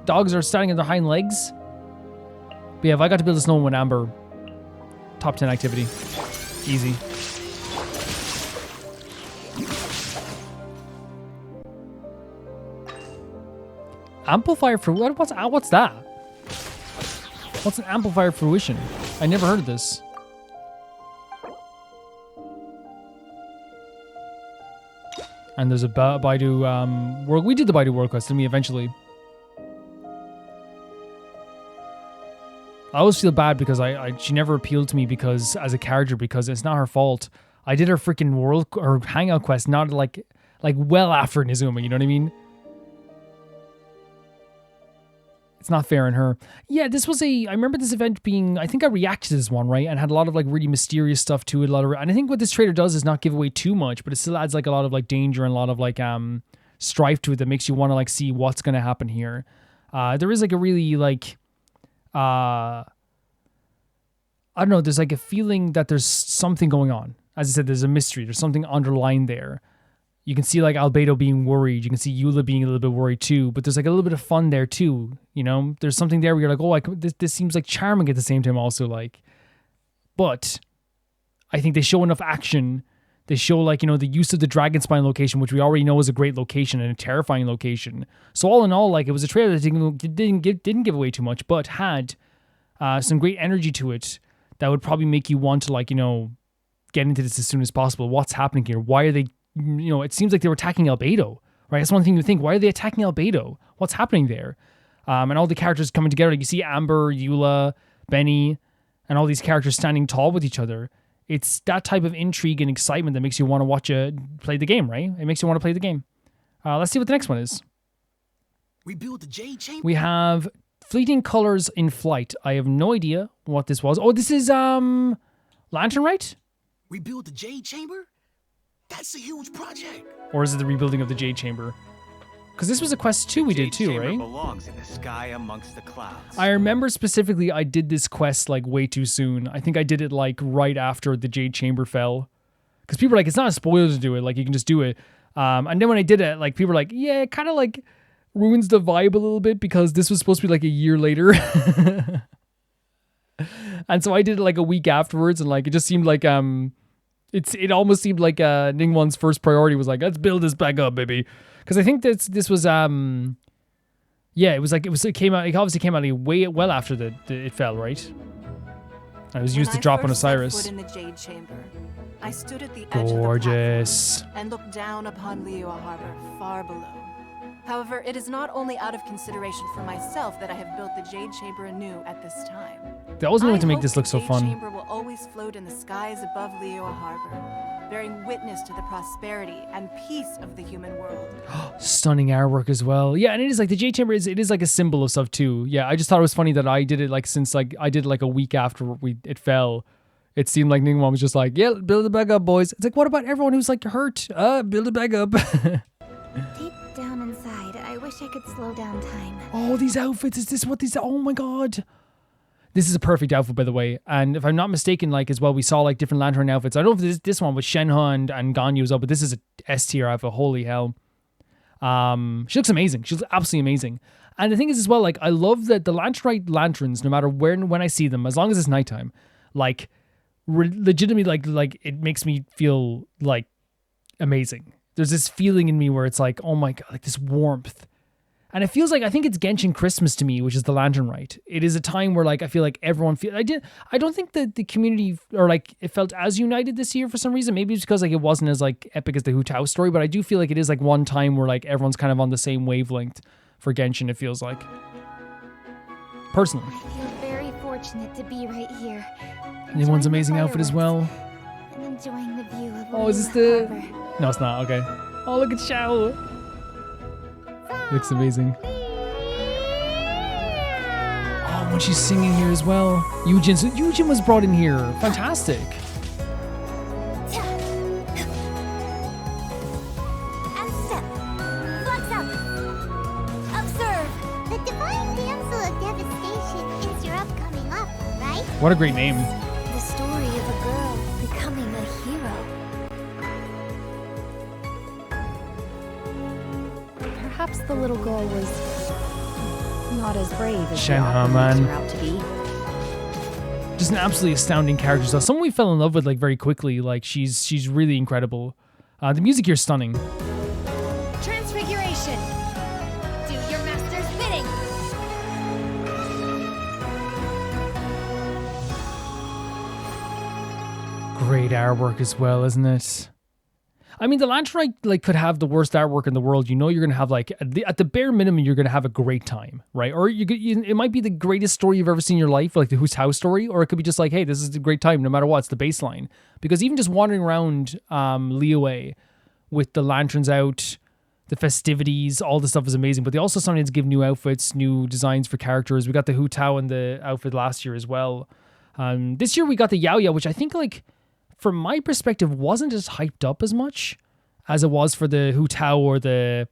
Dogs are standing on their hind legs. But yeah, if I got to build a snowman with Amber, top 10 activity. Easy. Amplifier for what? What's that? What's an amplifier fruition? I never heard of this. And there's a Baidu world. We did the Baidu world quest, didn't we, eventually? I always feel bad because she never appealed to me because as a character, because it's not her fault. I did her freaking world or hangout quest not like well after Nizuma, you know what I mean? It's not fair on her. Yeah, this was I remember this event being, I think I reacted to this one, right? And had a lot of like really mysterious stuff to it. And I think what this trailer does is not give away too much, but it still adds like a lot of like danger and a lot of like strife to it that makes you want to like see what's going to happen here. There is like a really like, I don't know, there's like a feeling that there's something going on. As I said, there's a mystery. There's something underlying there. You can see like Albedo being worried. You can see Eula being a little bit worried too. But there's like a little bit of fun there too. You know, there's something there where you're like, oh, this seems like charming at the same time also like. But I think they show enough action. They show like, you know, the use of the Dragon Spine location, which we already know is a great location and a terrifying location. So all in all, like it was a trailer that didn't give away too much, but had some great energy to it that would probably make you want to like, you know, get into this as soon as possible. What's happening here? Why are they, you know, it seems like they were attacking Albedo, right? That's one thing you think. Why are they attacking Albedo? What's happening there? And all the characters coming together. Like you see Amber, Eula, Benny, and all these characters standing tall with each other. It's that type of intrigue and excitement that makes you want to play the game, right? It makes you want to play the game. Let's see what the next one is. Rebuild the Jade Chamber? We have Fleeting Colors in Flight. I have no idea what this was. Oh, this is Lantern, right? Rebuild the Jade Chamber? That's a huge project. Or is it the rebuilding of the Jade Chamber? Because this was a quest 2 we did too, right? Belongs in the sky amongst the clouds. I remember specifically I did this quest like way too soon. I think I did it like right after the Jade Chamber fell. Because people were like, it's not a spoiler to do it. Like you can just do it. And then when I did it, like people were like, yeah, it kind of like ruins the vibe a little bit because this was supposed to be like a year later. And so I did it like a week afterwards, and like it just seemed like it almost seemed like Ningguang's first priority was like, let's build this back up, baby. Because I think this was yeah, it obviously came out like way well after it fell, right? And it was used to drop on Osiris. Foot in the Jade Chamber, I stood at the edge Gorgeous. of the platform and looked down upon Liyue Harbor far below. However, it is not only out of consideration for myself that I have built the Jade Chamber anew at this time. They always wanted to make this look so fun. The Jade Chamber will always float in the skies above Liyue Harbor, bearing witness to the prosperity and peace of the human world. Stunning artwork as well. Yeah, and it is like the Jade Chamber is like a symbol of stuff too. Yeah, I just thought it was funny that I did it like since like I did like a week after it fell. It seemed like Ningguang was just like, yeah, build it back up, boys. It's like, what about everyone who's like hurt? Build it back up. Deep down inside, I wish I could slow down time. Oh, these outfits. Is this what these... Oh my god. This is a perfect outfit, by the way. And if I'm not mistaken, like as well, we saw like different Lantern outfits. I don't know if this one with Shenhe and Ganyu as well, but this is a S tier outfit. Holy hell. She looks amazing. She looks absolutely amazing. And the thing is as well, like I love that the Lanternite lanterns, no matter when I see them, as long as it's nighttime, like legitimately like it makes me feel like amazing. There's this feeling in me where it's like, oh my god, like this warmth. And it feels like, I think it's Genshin Christmas to me, which is the Lantern Rite. It is a time where like I feel like everyone I don't think that the community or like it felt as united this year for some reason. Maybe it's because like it wasn't as like epic as the Hu Tao story, but I do feel like it is like one time where like everyone's kind of on the same wavelength for Genshin, it feels like. Personally. I feel very fortunate to be right here. And everyone's amazing outfit as well. And enjoying the view of Oh, is this the... No, it's not. Okay. Oh, look at Xiao. Looks amazing. Oh, when she's singing here as well. Yujin was brought in here. Fantastic. And step. Flex up. Observe. The Divine Damsel of Devastation is your upcoming op, right? What a great name. The story of a girl becoming a hero. Perhaps the little girl was not as brave as the Shenhe, author man. makes her out to be. Just an absolutely astounding character. So someone we fell in love with like very quickly. Like she's really incredible. The music here is stunning. Transfiguration. Do your master's bidding. Great artwork as well, isn't it? I mean, the Lantern Rite like could have the worst artwork in the world. You know, you're gonna have like at the bare minimum, you're gonna have a great time, right? Or it might be the greatest story you've ever seen in your life, like the Who's House story, or it could be just like, hey, this is a great time, no matter what. It's the baseline. Because even just wandering around Liyue with the lanterns out, the festivities, all the stuff is amazing. But they also sometimes give new outfits, new designs for characters. We got the Hu Tao in the outfit last year as well. This year we got the Yao Yao, which I think like, from my perspective, wasn't as hyped up as much as it was for the Hu Tao or the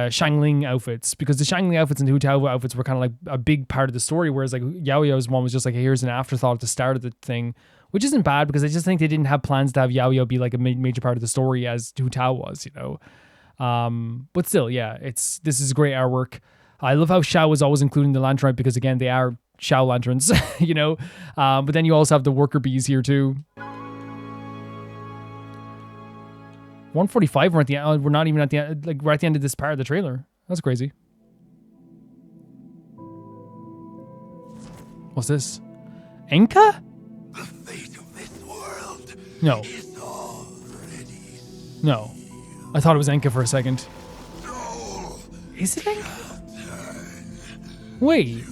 Shangling outfits, because the Shangling outfits and the Hu Tao outfits were kind of like a big part of the story, whereas like Yao Yao's one was just like, hey, here's an afterthought at the start of the thing, which isn't bad because I just think they didn't have plans to have Yao Yao be like a major part of the story as Hu Tao was, you know. But still, yeah, this is great artwork. I love how Xiao was always including the Lantern Rite because again, they are Xiao lanterns, you know. But then you also have the worker bees here too. 145. We're at the end. We're not even at the end. Like we're at the end of this part of the trailer. That's crazy. What's this? Enka? The fate of this world No. is already. No. I thought it was Enka for a second. Is it Enka? Wait.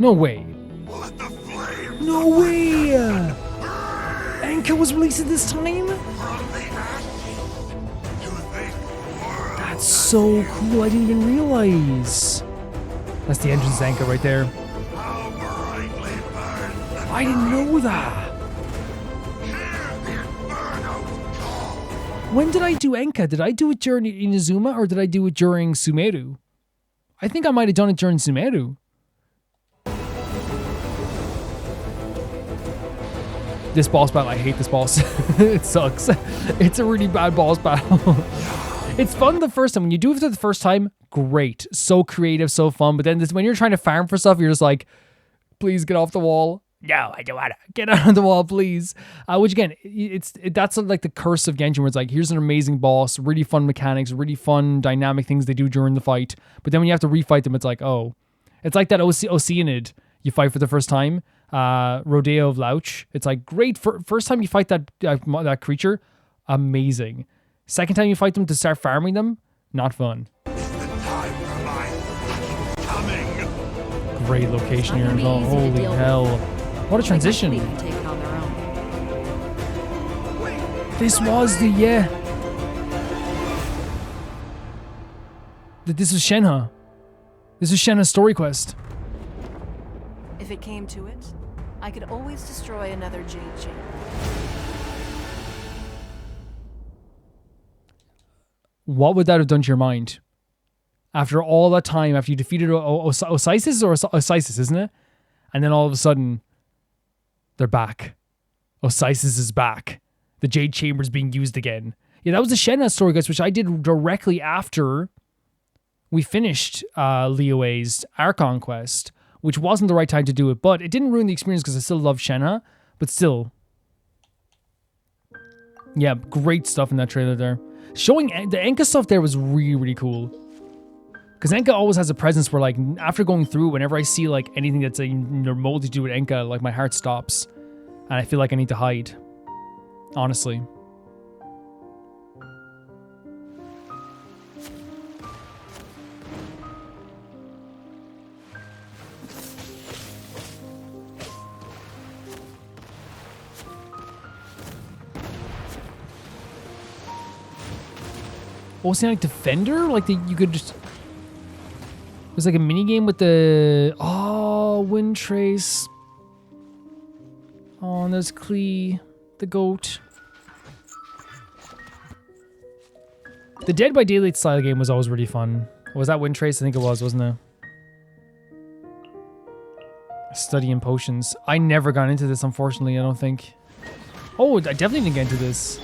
No way. No way. Enka was released at this time? That's so cool. I didn't even realize. That's the entrance to Enka right there. I didn't know that. When did I do Enka? Did I do it during Inazuma or did I do it during Sumeru? I think I might have done it during Sumeru. This boss battle, I hate this boss. It sucks. It's a really bad boss battle. It's fun the first time. When you do it for the first time, great. So creative, so fun. But then when you're trying to farm for stuff, you're just like, please get off the wall. No, I don't want to. Get out of the wall, please. Which again, that's like the curse of Genshin, where it's like, here's an amazing boss, really fun mechanics, really fun dynamic things they do during the fight. But then when you have to refight them, it's like, oh. It's like that Oceanid you fight for the first time. Rodeo of Louch. It's like great. First time you fight that creature, amazing. Second time you fight them to start farming them, not fun. Great location here. Oh, holy hell. What a transition. This was the, yeah. This is Shenhe. This is Shenhe's story quest. If it came to it, I could always destroy another Jade Chamber. What would that have done to your mind? After all that time, after you defeated Osisis or Osisis, isn't it? And then all of a sudden, they're back. Osisis is back. The Jade Chamber is being used again. Yeah, that was the Shenhe story, guys, which I did directly after we finished Liyue's Archon quest, which wasn't the right time to do it, but it didn't ruin the experience because I still love Shenhe, but still. Yeah, great stuff in that trailer there. Showing the Enka stuff there was really, really cool. Because Enka always has a presence where, like, after going through, whenever I see, like, anything that's remotely to do with Enka, like, my heart stops. And I feel like I need to hide. Honestly. Oceanic Defender? Like, you could just... It was like a mini game with the... Oh, Wind Trace. Oh, and there's Klee, the goat. The Dead by Daylight style game was always really fun. Was that Wind Trace? I think it was, wasn't it? Studying potions. I never got into this, unfortunately, I don't think. Oh, I definitely didn't get into this.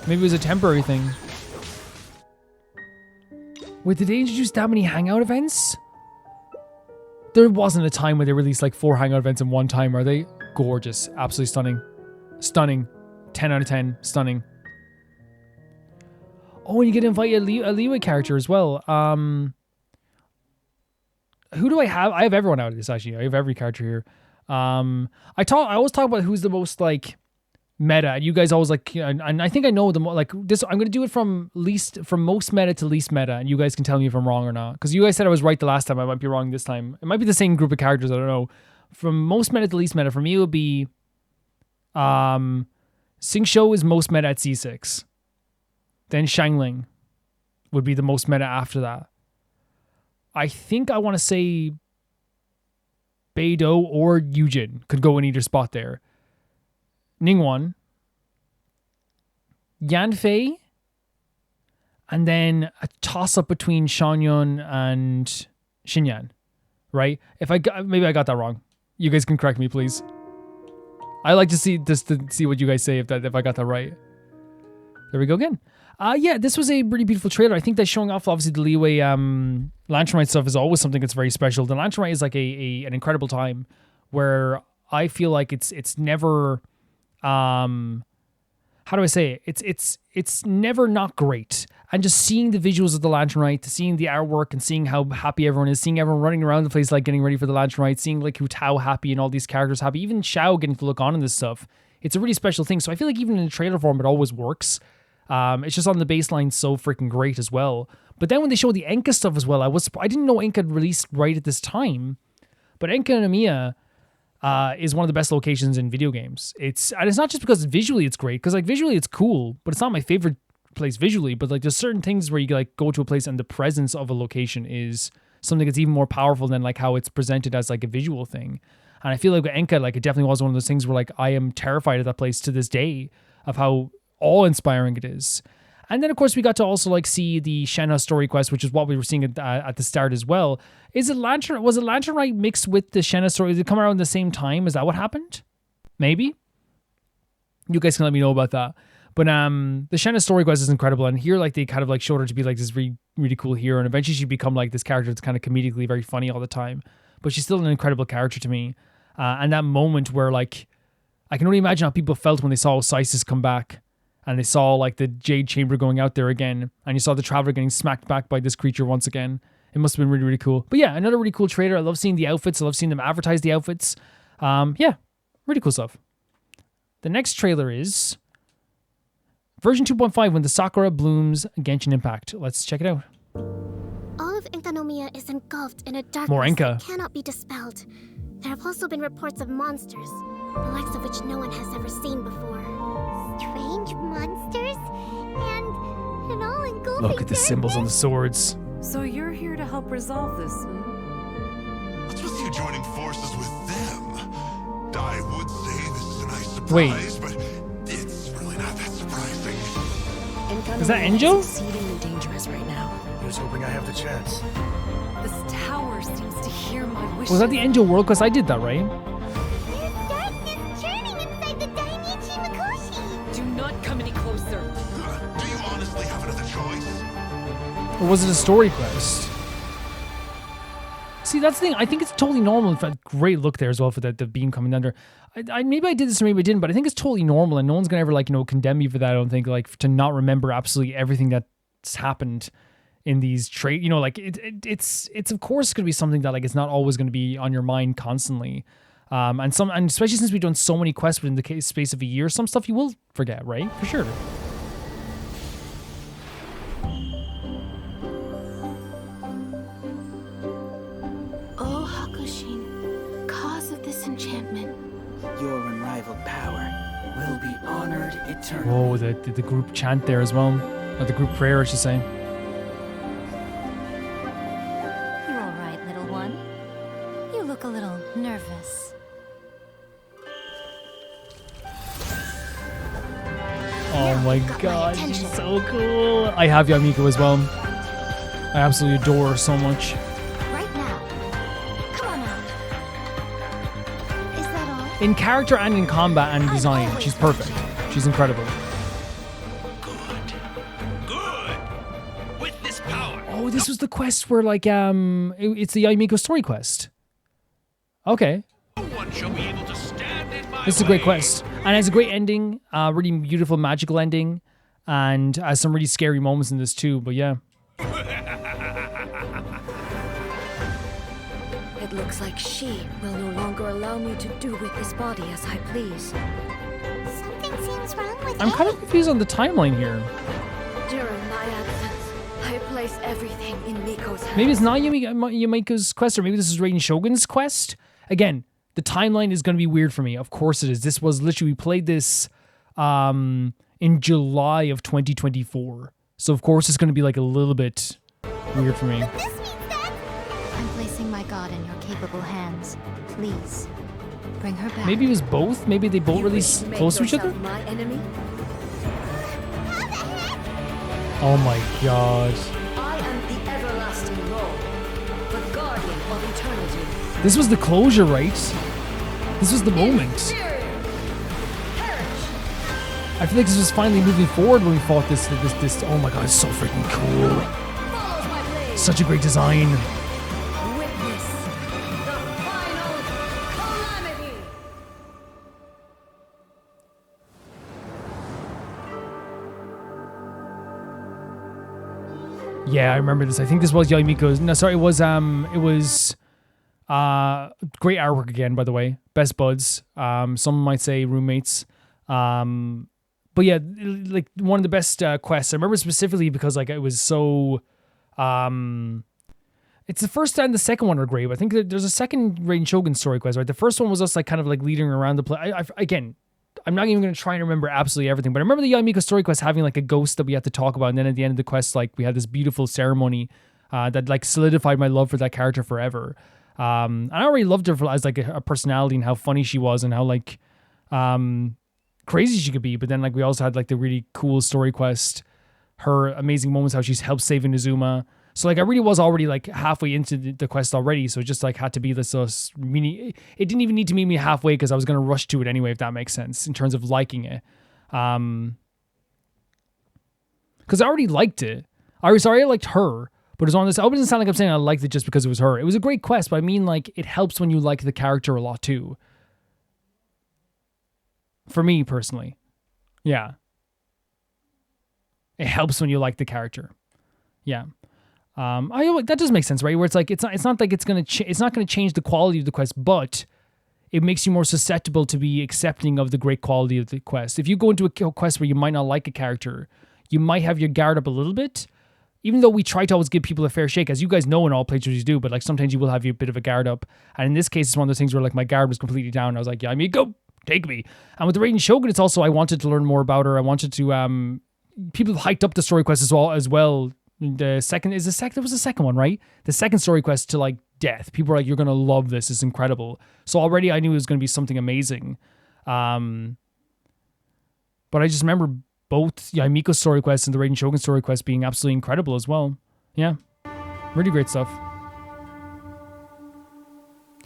Maybe it was a temporary thing. Wait, did they introduce that many hangout events? There wasn't a time where they released like 4 hangout events in one time, are they? Gorgeous. Absolutely stunning. Stunning. 10 out of 10. Stunning. Oh, and you get to invite a Leeway character as well. Who do I have? I have everyone out of this, actually. I have every character here. I always talk about who's the most, like, meta, and you guys always like, and I think I know them like this. I'm gonna do it from most meta to least meta, and you guys can tell me if I'm wrong or not. Because you guys said I was right the last time, I might be wrong this time. It might be the same group of characters, I don't know. From most meta to least meta, for me it would be, Xingqiu is most meta at C6. Then Xiangling would be the most meta after that. I think I want to say Beidou or Yujin could go in either spot there. Ningguang, Yanfei, and then a toss-up between Xianyun and Xinyan, right? Maybe I got that wrong. You guys can correct me, please. I like to see what you guys say if I got that right. There we go again. Yeah, this was a really beautiful trailer. I think that showing off obviously the Leeway Lanternite stuff is always something that's very special. The Lanternite is like an incredible time where I feel like it's never. How do I say it? It's never not great. And just seeing the visuals of the Lanternite, seeing the artwork and seeing how happy everyone is, seeing everyone running around the place like getting ready for the Lanternite, seeing like Hu Tao happy and all these characters happy, even Xiao getting to look on in this stuff. It's a really special thing. So I feel like even in the trailer form, it always works. It's just on the baseline so freaking great as well. But then when they showed the Enka stuff as well, I didn't know Enka had released right at this time. But Enka and Amiya is one of the best locations in video games. And it's not just because visually it's great, because like visually it's cool, but it's not my favorite place visually. But like there's certain things where you like go to a place and the presence of a location is something that's even more powerful than like how it's presented as like a visual thing. And I feel like with Enka, like it definitely was one of those things where like I am terrified of that place to this day of how awe-inspiring it is. And then of course we got to also like see the Shenhe story quest, which is what we were seeing at the start as well. Was it Lanternite mixed with the Shenhe story? Did it come around the same time? Is that what happened? Maybe. You guys can let me know about that. But the Shenhe story quest is incredible, and here like they kind of like showed her to be like this really, really cool hero, and eventually she become like this character that's kind of comedically very funny all the time. But she's still an incredible character to me. And that moment where like I can only imagine how people felt when they saw Osiris come back. And they saw like the Jade Chamber going out there again. And you saw the Traveler getting smacked back by this creature once again. It must have been really, really cool. But yeah, another really cool trailer. I love seeing the outfits. I love seeing them advertise the outfits. Yeah, really cool stuff. The next trailer is version 2.5 when the Sakura blooms Genshin Impact. Let's check it out. All of Enkanomiya is engulfed in a darkness that cannot be dispelled. There have also been reports of monsters, the likes of which no one has ever seen before. Strange monsters and an all-engulfing Look at the symbols on the swords. So you're here to help resolve this, What's with you joining forces with them? I would say this is a nice surprise, but it's really not that surprising. Is that Enjo? Exceedingly dangerous right now. I was hoping I have the chance. This tower seems to hear my wishes. Was that the Enjo World Quest? I did that, right? Or was it a story quest? See, that's the thing. I think it's totally normal. In fact, great look there as well for the beam coming under. Maybe I did this or maybe I didn't, but I think it's totally normal, and no one's gonna ever like condemn me for that. I don't think like to not remember absolutely everything that's happened in these it's of course gonna be something that like it's not always gonna be on your mind constantly. And especially since we've done so many quests within the space of a year, some stuff you will forget, right? For sure. Oh, Hakushin, cause of this enchantment. Your unrivaled power will be honored eternally. Whoa, the group chant there as well. Or the group prayer, I should say. You're all right, little one. You look a little nervous. Oh my god, she's so cool. I have Yamiko as well. I absolutely adore her so much. Right now. Come on out. Is that all? In character and in combat and design, she's perfect. She's incredible. With this power. Oh, this was the quest where like it's the Yamiko story quest. Okay. No one shall be able to stand in my This is a great quest. And it has a great ending, really beautiful, magical ending, and has some really scary moments in this too, but yeah. It looks like she will no longer allow me to do with this body as I please. Something seems wrong with I'm kind of confused on the timeline here. During my absence, I place everything in Miko's hands. Maybe it's not Yamiko's quest, or maybe this is Raiden Shogun's quest. Again, the timeline is going to be weird for me. Of course it is. This was literally, we played this in July of 2024. So of course it's going to be like a little bit weird for me. I'm placing my god in your capable hands. Please, bring her back. Maybe it was both. Maybe they both really close to each other. My enemy? Oh my god. I am the everlasting Lord, the guardian of eternity. This was the closure, right? This was the moment. I feel like this was finally moving forward when we fought this. Oh my god, it's so freaking cool. Such a great design. Witness the final calamity. Yeah, I remember this. I think this was Yamiko's. No, sorry, it was great artwork again, by the way. Best buds. Some might say roommates. But yeah, like one of the best quests. I remember specifically because like it was so it's the first and the second one are great. I think there's a second Raiden Shogun story quest, right? The first one was us like kind of like leading around the place. Again, I'm not even going to try and remember absolutely everything, but I remember the Yamiko story quest having like a ghost that we had to talk about, and then at the end of the quest, like we had this beautiful ceremony that like solidified my love for that character forever. And I already loved her as like a personality and how funny she was and how like crazy she could be. But then like we also had like the really cool story quest, her amazing moments, how she's helped save Inazuma. So like I really was already like halfway into the quest already. So it just like had to be this really, it didn't even need to meet me halfway because I was going to rush to it anyway, if that makes sense in terms of liking it. Because I already liked it. I liked her. But it's on this. I wouldn't sound like I'm saying I liked it just because it was her. It was a great quest, but I mean, like, it helps when you like the character a lot too. For me personally, yeah, it helps when you like the character. Yeah, that does make sense, right? Where it's like it's not like it's not gonna change the quality of the quest, but it makes you more susceptible to be accepting of the great quality of the quest. If you go into a quest where you might not like a character, you might have your guard up a little bit. Even though we try to always give people a fair shake, as you guys know in all playthroughs you do, but like sometimes you will have a bit of a guard up. And in this case, it's one of those things where like my guard was completely down. I was like, yeah, I mean, go, take me. And with the Raiden Shogun, it's also, I wanted to learn more about her. I wanted to, people have hyped up the story quest as well. There was the second one, right? The second story quest to like death. People were like, you're going to love this. It's incredible. So already I knew it was going to be something amazing. But I just remember both Yamiko's story quest and the Raiden Shogun story quest being absolutely incredible as well. Yeah. Really great stuff.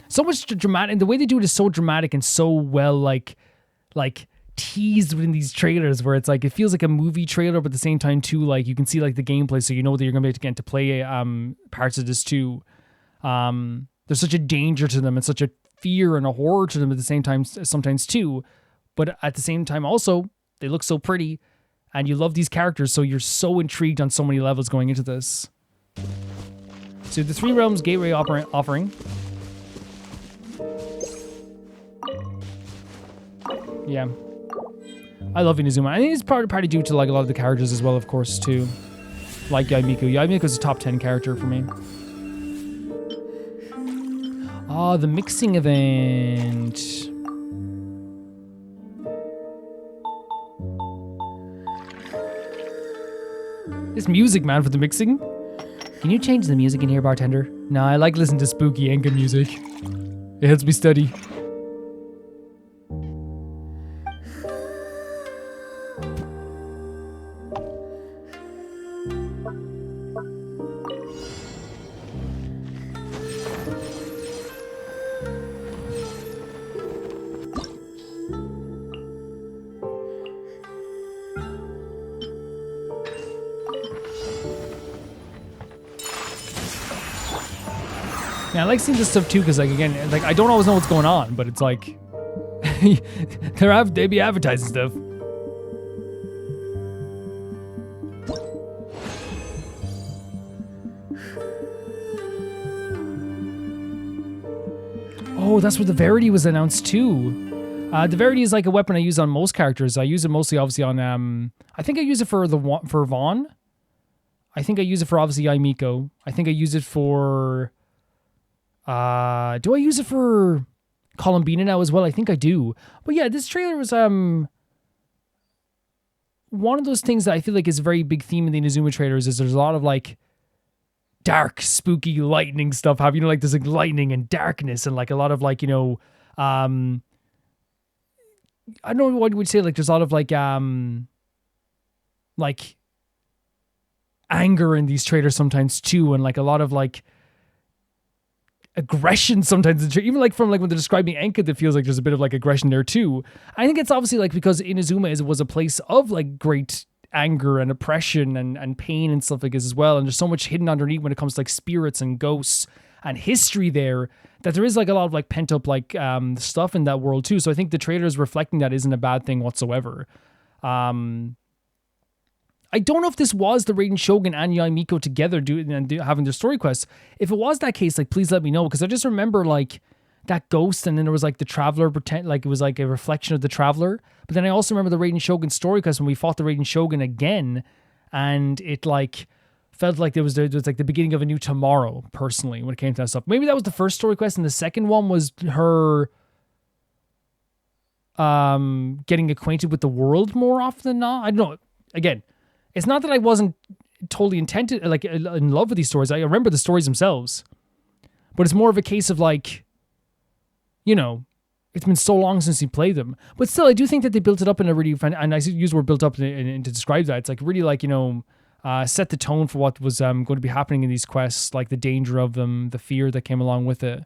So much dramatic, and the way they do it is so dramatic and so well like teased within these trailers where it's like it feels like a movie trailer, but at the same time too, like you can see like the gameplay, so you know that you're gonna be able to get to play parts of this too. there's such a danger to them and such a fear and a horror to them at the same time sometimes too. But at the same time also, they look so pretty and you love these characters, so you're so intrigued on so many levels going into this. So the Three Realms Gateway offering. Yeah. I love Inazuma. I think it's partly due to like a lot of the characters as well, of course, too. Like Yaimiku. Yaimiku's a top 10 character for me. Oh, the mixing event. This music, man, for the mixing. Can you change the music in here, bartender? No, I like listening to spooky Enka music. It helps me study. Yeah, I like seeing this stuff too, because like again, like I don't always know what's going on, but it's like they be advertising stuff. Oh, that's where the Verity was announced too. The Verity is like a weapon I use on most characters. I use it mostly, obviously, on I think I use it for Vaughn. I think I use it for obviously Yaimiko. I think I use it for. Do I use it for Columbina now as well? I think I do. But yeah, this trailer was one of those things that I feel like is a very big theme in the Inazuma trailers. Is there's a lot of like dark, spooky, lightning stuff. You know, like there's like lightning and darkness and like a lot of like, you know, I don't know what you would say. Like there's a lot of like anger in these trailers sometimes too, and like a lot of like aggression sometimes, even like from like when they're describing Enka, that feels like there's a bit of like aggression there too. I think it's obviously like because Inazuma was a place of like great anger and oppression and pain and stuff like this as well, and there's so much hidden underneath when it comes to like spirits and ghosts and history there, that there is like a lot of like pent up like stuff in that world too. So I think the trailer is reflecting that isn't a bad thing whatsoever. I don't know if this was the Raiden Shogun and Yaimiko together having their story quests. If it was that case, like, please let me know, because I just remember like that ghost, and then there was like the Traveler like it was like a reflection of the Traveler. But then I also remember the Raiden Shogun story quest when we fought the Raiden Shogun again, and it like felt like there was like the beginning of a new tomorrow. Personally, when it came to that stuff, maybe that was the first story quest, and the second one was her getting acquainted with the world more often than not. I don't know. Again, it's not that I wasn't totally intended, like in love with these stories. I remember the stories themselves, but it's more of a case of like, you know, it's been so long since you played them. But still, I do think that they built it up in a really fun, and I use the word built up to describe that. It's like really like, you know, set the tone for what was going to be happening in these quests, like the danger of them, the fear that came along with it.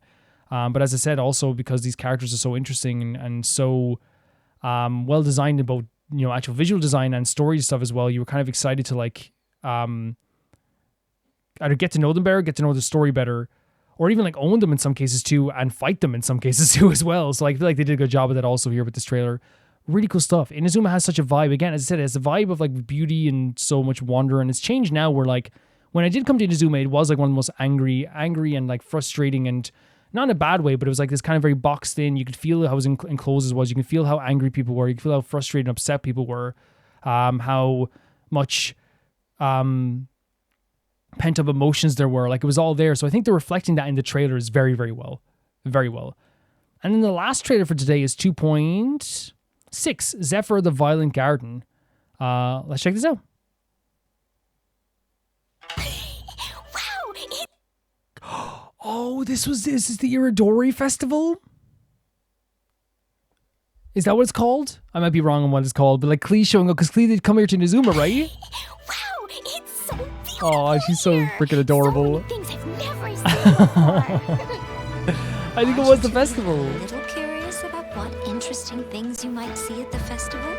But as I said, also because these characters are so interesting and so well designed in both, you know, actual visual design and story stuff as well, you were kind of excited to like either get to know them better, get to know the story better, or even like own them in some cases too, and fight them in some cases too as well. So like, I feel like they did a good job of that also here with this trailer. Really cool stuff. Inazuma has such a vibe. Again, as I said, it has a vibe of like beauty and so much wonder, and it's changed now where like when I did come to Inazuma, it was like one of the most angry and like frustrating, and not in a bad way, but it was like this kind of very boxed in. You could feel how enclosed it was. You can feel how angry people were. You can feel how frustrated and upset people were. How much pent up emotions there were. Like it was all there. So I think they're reflecting that in the trailer is very, very well. Very well. And then the last trailer for today is 2.6, Zephyr the Violent Garden. Let's check this out. Oh, this is the Iridori Festival? Is that what it's called? I might be wrong on what it's called, but like Klee showing up, because Klee did come here to Inazuma, right? Wow, it's so beautiful. Oh, she's so freaking adorable. So many things I've never seen before. I think it was the festival. A little curious about what interesting things you might see at the festival?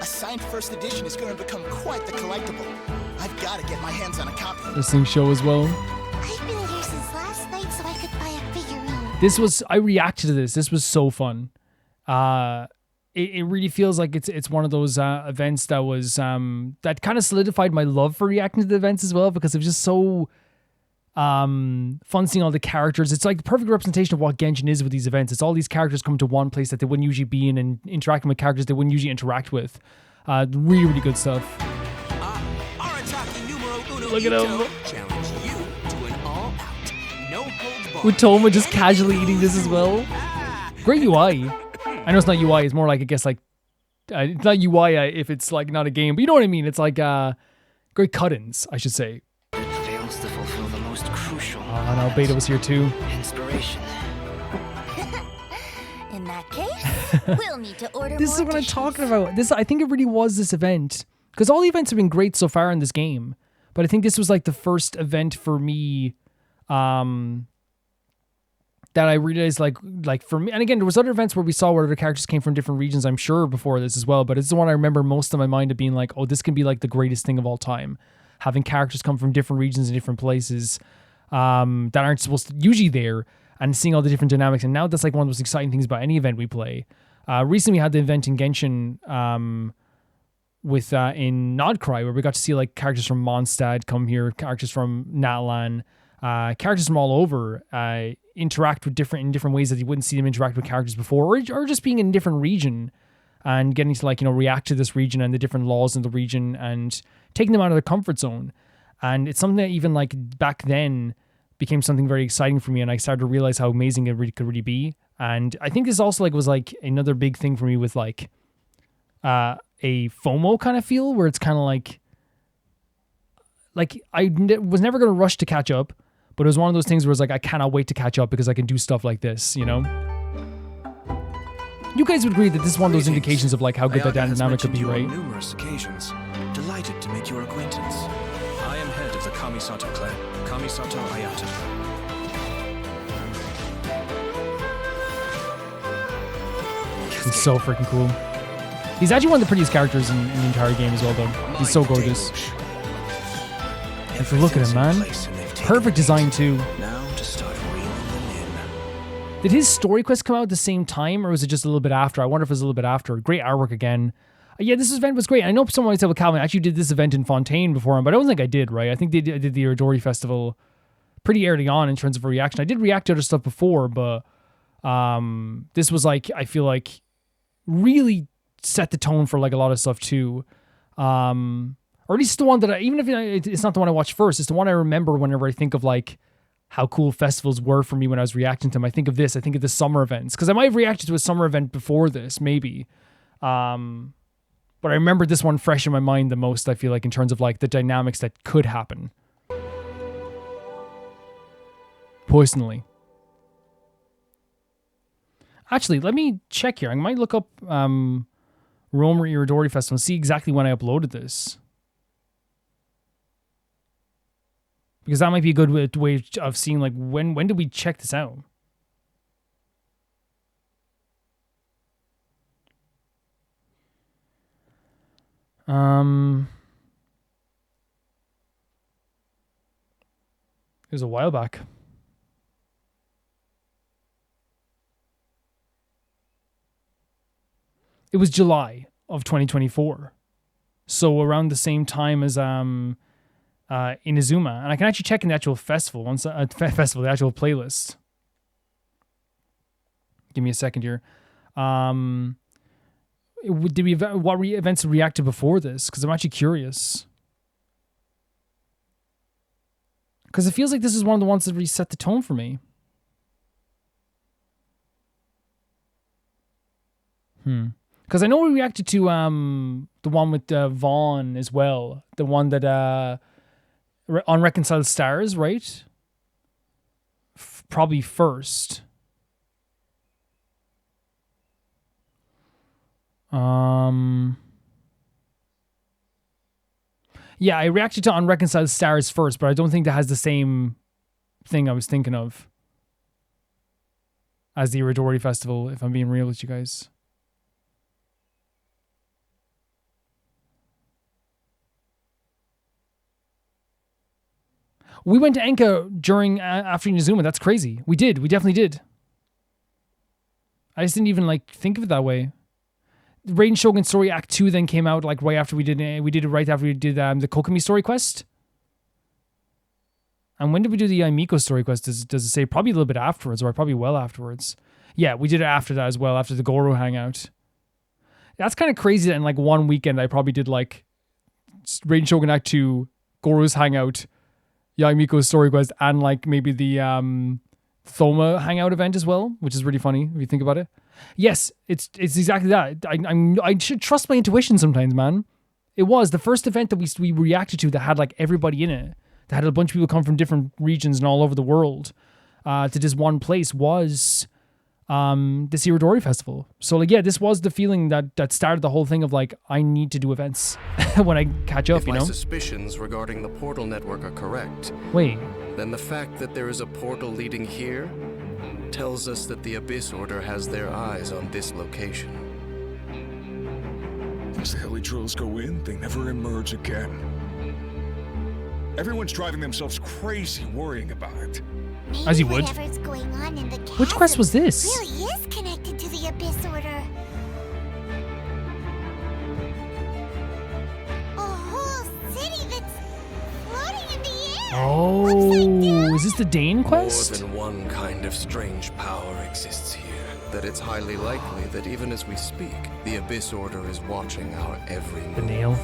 A signed first edition is going to become quite the collectible. I've got to get my hands on a copy. The Sing show as well. I've been here since last night so I could buy a figurine. I reacted to this. This was so fun. It really feels like it's one of those events that was that kind of solidified my love for reacting to the events as well, because it was just so fun seeing all the characters. It's like the perfect representation of what Genshin is with these events. It's all these characters come to one place that they wouldn't usually be in and interacting with characters they wouldn't usually interact with. Really, really good stuff. Look at him. Utoma just casually eating this as well. Great UI. I know it's not UI. It's more like, I guess, like it's not UI if it's like not a game, but you know what I mean. It's like great cut-ins, I should say. It fails to fulfill the most crucial. No, Beta was here too. Inspiration. In that case, we'll need to order This more is what dishes. I'm talking about. I think it really was this event, because all the events have been great so far in this game, but I think this was like the first event for me that I realized like for me, and again, there was other events where we saw where other characters came from different regions, I'm sure, before this as well, but it's the one I remember most in my mind of being like, oh, this can be like the greatest thing of all time. Having characters come from different regions and different places that aren't supposed to usually there, and seeing all the different dynamics. And now that's like one of the most exciting things about any event we play. Recently we had the event in Genshin with in Nodcry, where we got to see like characters from Mondstadt come here, characters from Natlan, characters from all over interact with in different ways that you wouldn't see them interact with characters before, or just being in a different region and getting to like, you know, react to this region and the different laws in the region and taking them out of their comfort zone. And it's something that even like back then became something very exciting for me, and I started to realize how amazing it really could really be. And I think this also like was like another big thing for me with like a FOMO kind of feel, where it's kind of like I was never going to rush to catch up, but it was one of those things where it's like, I cannot wait to catch up because I can do stuff like this, you know? You guys would agree that this is one of those indications of like how good that dynamic could be, right? On numerous occasions. Delighted to make your acquaintance. I am head of the Kamisato clan, Kamisato Ayata. He's so freaking cool. He's actually one of the prettiest characters in the entire game as well, though. He's so gorgeous. If you look at him, man. Perfect design, too. Now to start reeling them in. Did his story quest come out at the same time, or was it just a little bit after? I wonder if it was a little bit after. Great artwork again. Yeah, this event was great. I know someone might say, well, Calvin, I actually did this event in Fontaine before him, but I don't think I did, right? I think I did the Iridori Festival pretty early on in terms of a reaction. I did react to other stuff before, but this was like, I feel like, really set the tone for like a lot of stuff too. Or at least the one that even if it's not the one I watched first, it's the one I remember whenever I think of like how cool festivals were for me when I was reacting to them. I think of this. I think of the summer events, because I might have reacted to a summer event before this, maybe. But I remember this one fresh in my mind the most, I feel like, in terms of like the dynamics that could happen. Personally. Actually, let me check here. I might look up Rome Iridori Festival and see exactly when I uploaded this. Because that might be a good way of seeing like when did we check this out? It was a while back. It was July of 2024. So around the same time as Inazuma. And I can actually check in the actual festival, the actual playlist. Give me a second here. What events reacted before this? Because I'm actually curious. Because it feels like this is one of the ones that reset the tone for me. Because I know we reacted to the one with Vaughn as well. The one that Unreconciled Stars, right? Probably first. Yeah, I reacted to Unreconciled Stars first, but I don't think that has the same thing I was thinking of as the Iridori Festival, if I'm being real with you guys. We went to Enka after Inazuma. That's crazy. We did. We definitely did. I just didn't even like think of it that way. Raiden Shogun Story Act 2 then came out like right after we did it right after we did the Kokomi story quest. And when did we do the Miko story quest? Does it say probably a little bit afterwards, or probably well afterwards? Yeah, we did it after that as well, after the Goro hangout. That's kind of crazy that in like one weekend I probably did like Raiden Shogun Act 2, Goro's hangout, Miko's story quest, and like maybe the Thoma hangout event as well, which is really funny if you think about it. Yes, it's exactly that. I should trust my intuition sometimes, man. It was the first event that we reacted to that had like everybody in it, that had a bunch of people come from different regions and all over the world to this one place was this Irodori festival. So like, yeah, this was the feeling that started the whole thing of like, I need to do events when I catch up, if my suspicions regarding the portal network are correct, then the fact that there is a portal leading here tells us that the Abyss Order has their eyes on this location. As the Helitrolls go in, they never emerge again. Everyone's driving themselves crazy worrying about it. Maybe as you would. Whatever's going on in the Which quest was this? Really is connected to the Abyss Order. A whole city that's floating in the air. Oh, is this the Dane quest? More than one kind of strange power exists here. That it's highly likely that even as we speak, the Abyss Order is watching our every move. The nail.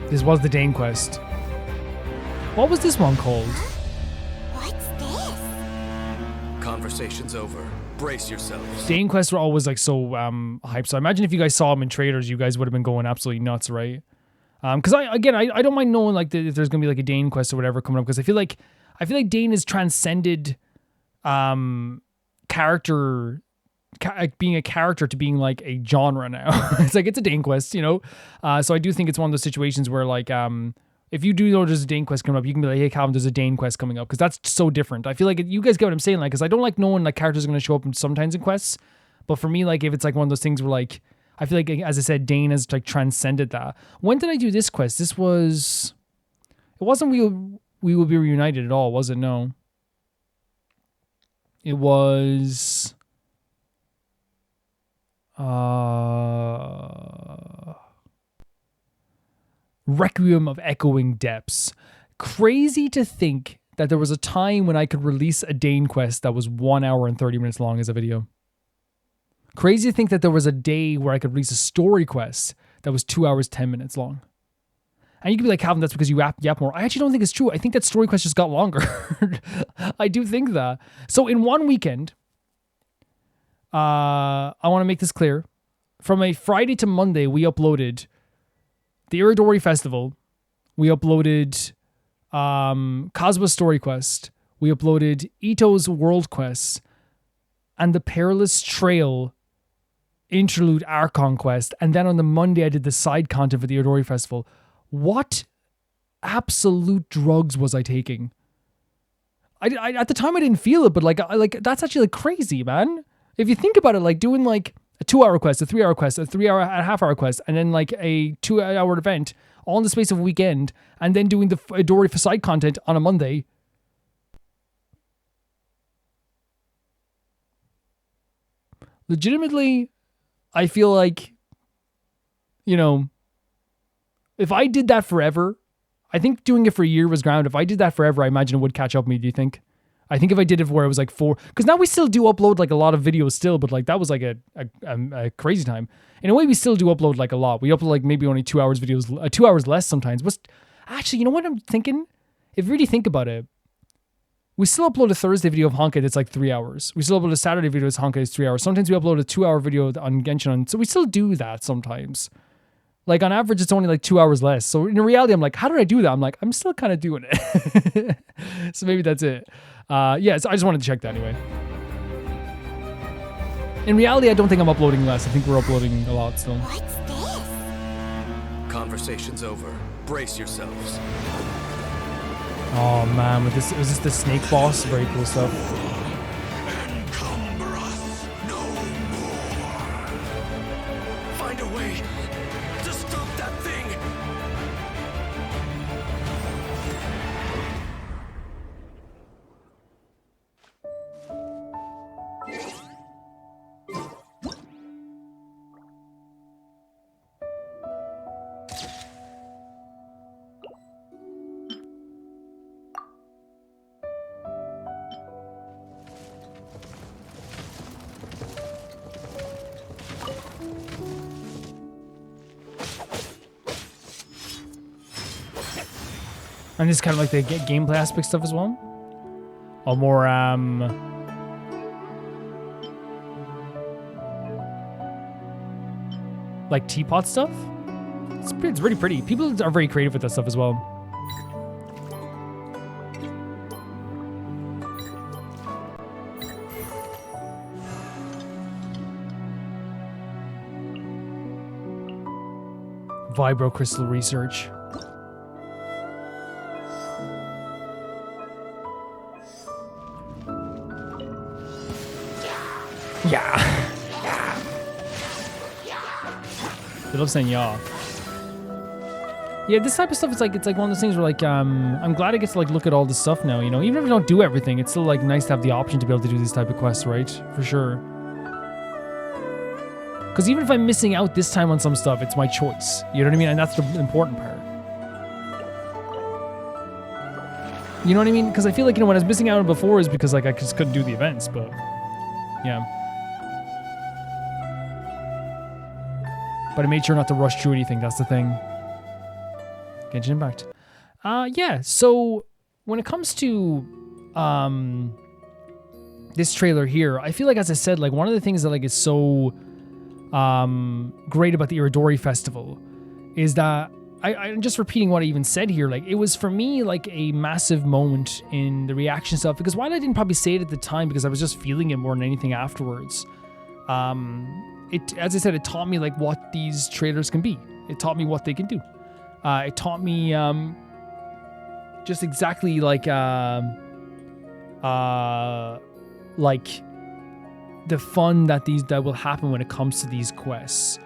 This was the Dane quest. What was this one called? What's this? Conversation's over. Brace yourselves. Dane quests were always like so hyped. So I imagine if you guys saw them in trailers, you guys would have been going absolutely nuts, right? Because I don't mind knowing like if there's gonna be like a Dane quest or whatever coming up, because I feel like Dane has transcended character, being a character to being like a genre now. It's like it's a Dane quest, you know. So I do think it's one of those situations where like if you do know there's a Dane quest coming up, you can be like, hey Calvin, there's a Dane quest coming up, because that's so different. I feel like you guys get what I'm saying, like, because I don't like knowing like characters are going to show up sometimes in quests, but for me, like if it's like one of those things where like I feel like, as I said, Dane has like transcended that. When did I do this quest? It wasn't we will be reunited at all, was it? No. It was Requiem of Echoing Depths. Crazy to think that there was a time when I could release a Dane quest that was 1 hour and 30 minutes long as a video. Crazy to think that there was a day where I could release a story quest that was 2 hours, 10 minutes long. And you could be like, Calvin, that's because you yap more. I actually don't think it's true. I think that story quest just got longer. I do think that. So in one weekend, I want to make this clear. From a Friday to Monday, we uploaded the Irodori Festival. We uploaded Kazua's Story Quest. We uploaded Ito's World Quest. And the Perilous Trail Interlude Archon Quest. And then on the Monday, I did the side content for the Irodori Festival. What absolute drugs was I taking? I at the time I didn't feel it, but like that's actually like crazy, man. If you think about it, like doing like a 2 hour quest, a 3 hour quest, a 3 hour and a half hour quest, and then like a 2 hour event all in the space of a weekend, and then doing the Irodori for side content on a Monday. Legitimately, I feel like, you know, if I did that forever, I think doing it for a year was ground. If I did that forever, I imagine it would catch up with me. Do you think? I think if I did it where it was like 4, because now we still do upload like a lot of videos still, but like that was like a crazy time. In a way, we still do upload like a lot. We upload like maybe only 2 hours videos, 2 hours less sometimes. But actually, you know what I'm thinking? If you really think about it, we still upload a Thursday video of Honkai that's like 3 hours. We still upload a Saturday video that's Honkai that's 3 hours. Sometimes we upload a 2 hour video on Genshin. So we still do that sometimes. Like on average, it's only like 2 hours less. So in reality, I'm like, how did I do that? I'm like, I'm still kind of doing it. So maybe that's it. Yeah, so I just wanted to check that anyway. In reality, I don't think I'm uploading less. I think we're uploading a lot still. What's this? Conversation's over. Brace yourselves. Oh man, was this the snake boss? Very cool stuff. Encumber us no more. Find a way to stop that thing. And this is kind of like the gameplay aspect stuff as well. Or more, like teapot stuff. It's really pretty. People are very creative with that stuff as well. Vibro crystal research. Yeah. They love saying yeah. Yeah, this type of stuff, it's like one of those things where like I'm glad I get to like look at all this stuff now, you know. Even if I don't do everything, it's still like nice to have the option to be able to do these type of quests, right? For sure. Because even if I'm missing out this time on some stuff, it's my choice. You know what I mean? And that's the important part. You know what I mean? Because I feel like, you know, when I was missing out on before is because like I just couldn't do the events, but yeah. But I made sure not to rush through anything. That's the thing. Genshin Impact. Yeah. So when it comes to this trailer here, I feel like, as I said, like one of the things that like is so great about the Iridori Festival is that I'm just repeating what I even said here. Like, it was for me like a massive moment in the reaction stuff, because while I didn't probably say it at the time because I was just feeling it more than anything afterwards, as I said, it taught me like what these trailers can be. It taught me what they can do. It taught me just exactly like the fun that will happen when it comes to these quests.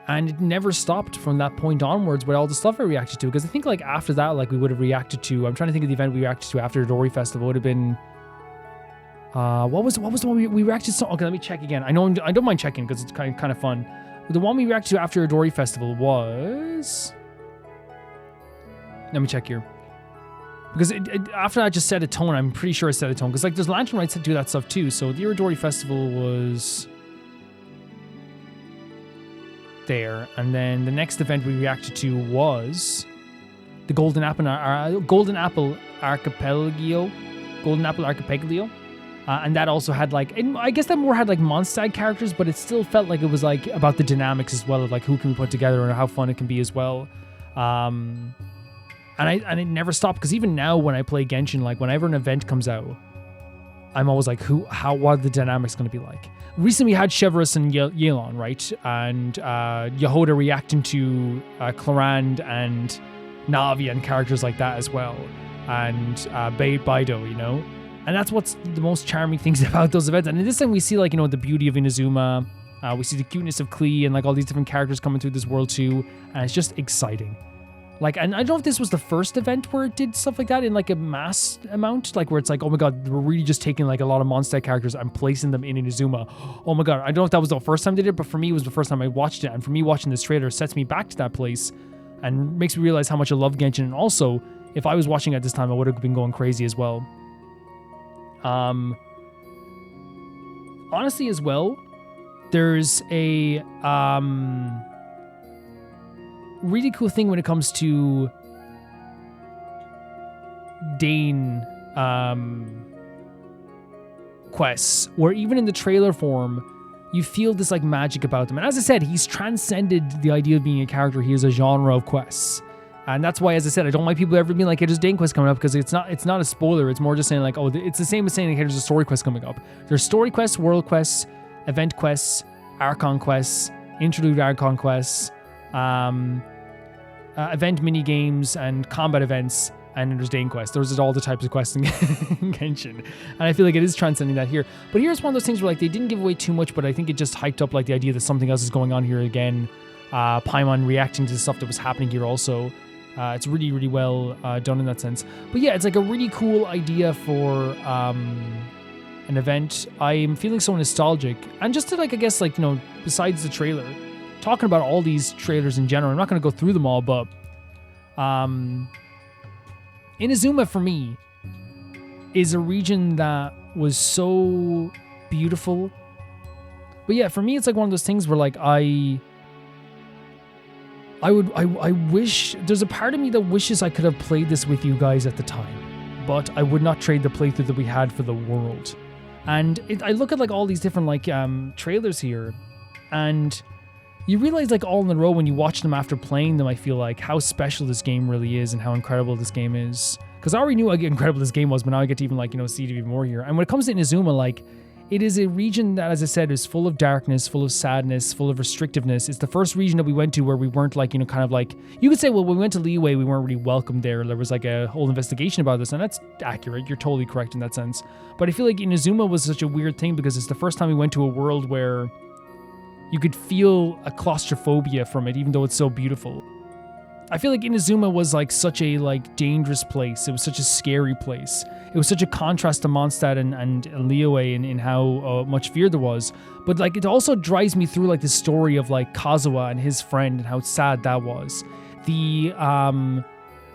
And it never stopped from that point onwards with all the stuff I reacted to. Because I think like after that, like we would have reacted to, I'm trying to think of the event we reacted to after the Dory Festival. It would have been, what was the one we reacted to? Okay, let me check again. I don't mind checking because it's kind of fun. But the one we reacted to after the Dory Festival was, let me check here. Because after that just set a tone, I'm pretty sure it set a tone. Because like there's Lantern Rites that do that stuff too. So the Iridori Festival was there. And then the next event we reacted to was the Golden Apple Archipelago. And that also had like, I guess that more had like Mondstadt characters, but it still felt like it was like about the dynamics as well of like who can we put together and how fun it can be as well. And it never stopped, because even now when I play Genshin, like whenever an event comes out, I'm always like, what are the dynamics going to be like? Recently we had Cheverus and Yelan, right? And Yehoda reacting to Clarand and Navi and characters like that as well. And Baido, you know? And that's what's the most charming things about those events. And in this time we see like, you know, the beauty of Inazuma. We see the cuteness of Klee and like all these different characters coming through this world too. And it's just exciting. Like, and I don't know if this was the first event where it did stuff like that in like a mass amount, like where it's like, oh my god, we're really just taking like a lot of Mondstadt characters and placing them in Inazuma. Oh my god, I don't know if that was the first time they did it, but for me it was the first time I watched it, and for me watching this trailer sets me back to that place and makes me realize how much I love Genshin. And also, if I was watching at this time, I would have been going crazy as well. Honestly as well, there's a really cool thing when it comes to Dane quests, where even in the trailer form you feel this like magic about them. And as I said, he's transcended the idea of being a character. He is a genre of quests, and that's why, as I said, I don't like people ever being like, hey, there's Dane quest coming up, because it's not a spoiler. It's more just saying like, oh, it's the same as saying like, hey, there's a story quest coming up. There's story quests, world quests, event quests, Archon quests, interlude Archon quests, event mini games and combat events, and there's Dane quests. Those are all the types of quests in Genshin, and I feel like it is transcending that here. But here's one of those things where like they didn't give away too much, but I think it just hyped up like the idea that something else is going on here again. Paimon reacting to the stuff that was happening here also. It's really, really well done in that sense. But yeah, it's like a really cool idea for an event. I'm feeling so nostalgic, and just to like, I guess like, you know, besides the trailer, talking about all these trailers in general, I'm not going to go through them all, but Inazuma for me is a region that was so beautiful. But yeah, for me, it's like one of those things where like I wish, there's a part of me that wishes I could have played this with you guys at the time, but I would not trade the playthrough that we had for the world. And I look at like all these different like trailers here, and you realize like all in a row when you watch them after playing them, I feel like how special this game really is and how incredible this game is. Because I already knew how incredible this game was, but now I get to even like, see it even more here. And when it comes to Inazuma, like, it is a region that, as I said, is full of darkness, full of sadness, full of restrictiveness. It's the first region that we went to where we weren't like, kind of like, you could say, well, when we went to Liyue, we weren't really welcomed there. There was like a whole investigation about this, and that's accurate. You're totally correct in that sense. But I feel like Inazuma was such a weird thing because it's the first time we went to a world where you could feel a claustrophobia from it, even though it's so beautiful. I feel like Inazuma was like such a like dangerous place. It was such a scary place. It was such a contrast to Mondstadt and Liyue in how much fear there was. But like it also drives me through like the story of like Kazuha and his friend and how sad that was. The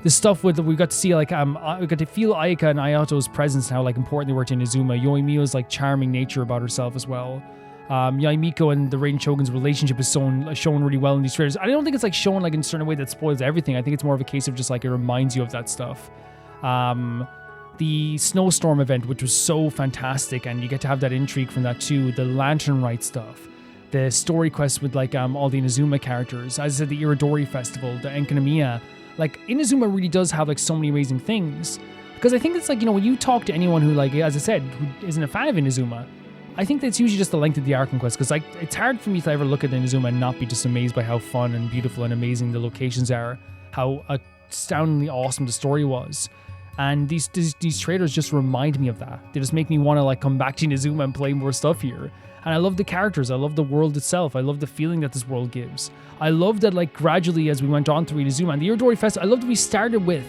stuff with we got to see like we got to feel Ayaka and Ayato's presence and how like important they were to Inazuma. Yoimiya's like charming nature about herself as well. Yaimiko and the Raiden Shogun's relationship is shown really well in these trailers. I don't think it's like shown like in a certain way that spoils everything. I think it's more of a case of just like it reminds you of that stuff. The snowstorm event, which was so fantastic, and you get to have that intrigue from that too. The lantern rite stuff, the story quest with like all the Inazuma characters. As I said, the Iridori festival, the Enkanomiya. Like Inazuma really does have like so many amazing things. Because I think it's like, when you talk to anyone who like, as I said, who isn't a fan of Inazuma, I think that's usually just the length of the Arc Quest, because like it's hard for me to ever look at Inazuma and not be just amazed by how fun and beautiful and amazing the locations are, how astoundingly awesome the story was. And these trailers just remind me of that. They just make me want to like come back to Inazuma and play more stuff here. And I love the characters. I love the world itself. I love the feeling that this world gives. I love that like gradually as we went on through Inazuma and the Iridori Festival, I love that we started with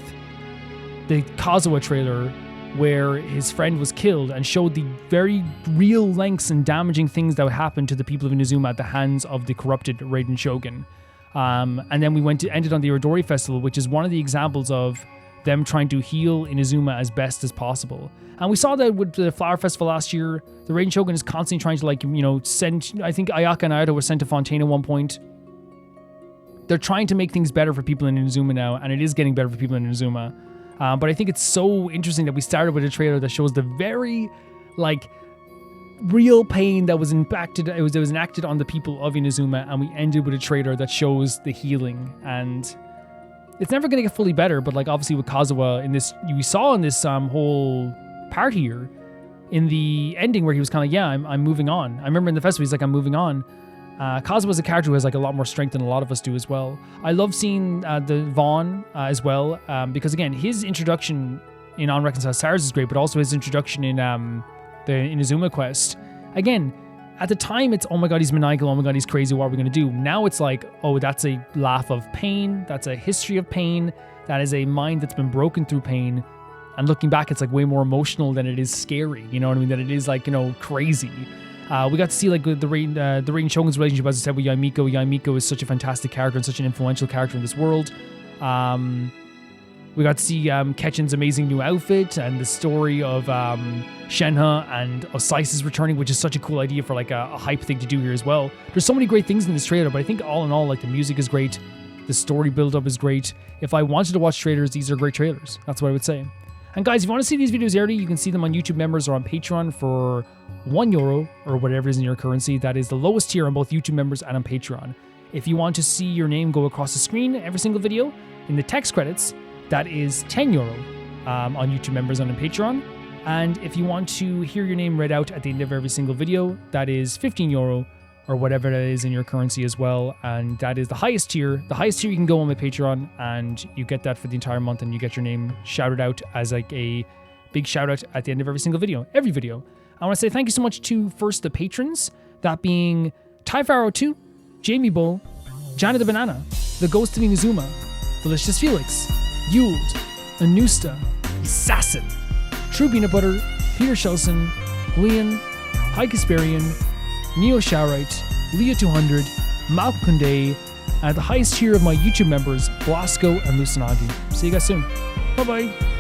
the Kazuha trailer where his friend was killed and showed the very real lengths and damaging things that would happen to the people of Inazuma at the hands of the corrupted Raiden Shogun. And then we ended on the Iridori Festival, which is one of the examples of them trying to heal Inazuma as best as possible. And we saw that with the Flower Festival last year. The Raiden Shogun is constantly trying to like, send, I think Ayaka and Ayato were sent to Fontaine at one point. They're trying to make things better for people in Inazuma now, and it is getting better for people in Inazuma. But I think it's so interesting that we started with a trailer that shows the very, like, real pain that was impacted. It was enacted on the people of Inazuma, and we ended with a trailer that shows the healing. And it's never going to get fully better, but like obviously with Kazuha in this, we saw in this whole part here, in the ending where he was kind of like, yeah, I'm moving on. I remember in the festival he's like, I'm moving on. Kazuha's a character who has like a lot more strength than a lot of us do as well. I love seeing the Vaughn as well, because again, his introduction in Unreconciled Stars is great, but also his introduction in the Inazuma quest. Again, at the time it's, oh my god, he's maniacal, oh my god, he's crazy, what are we going to do? Now it's like, oh, that's a laugh of pain, that's a history of pain, that is a mind that's been broken through pain. And looking back, it's like way more emotional than it is scary, you know what I mean? That it is like, crazy. We got to see like the Raiden Shogun's relationship, as I said, with Yaimiko. Yaimiko is such a fantastic character and such an influential character in this world. We got to see Ketchin's amazing new outfit and the story of Shenhe and Osiris returning, which is such a cool idea for like a hype thing to do here as well. There's so many great things in this trailer, but I think all in all, like the music is great, the story build-up is great. If I wanted to watch trailers, these are great trailers. That's what I would say. And guys, if you want to see these videos early, you can see them on YouTube members or on Patreon for €1 or whatever is in your currency. That is the lowest tier on both YouTube members and on Patreon. If you want to see your name go across the screen every single video in the text credits, that is €10 on YouTube members and on Patreon. And if you want to hear your name read out at the end of every single video, that is €15 or whatever that is in your currency as well. And that is the highest tier. The highest tier you can go on my Patreon, and you get that for the entire month, and you get your name shouted out as like a big shout out at the end of every single video. Every video. I want to say thank you so much to first the patrons, that being Typharo 2, Jamie Bull, Johnny the Banana, The Ghost of Inazuma, Delicious Felix, Yuld, Anusta, Assassin, True Peanut Butter, Peter Shelson, Leon, High Kasparian, Neo Shaurite, Leah 200, Malcolm Kunde, and at the highest tier of my YouTube members, Blasco and Lucinagi. See you guys soon. Bye bye.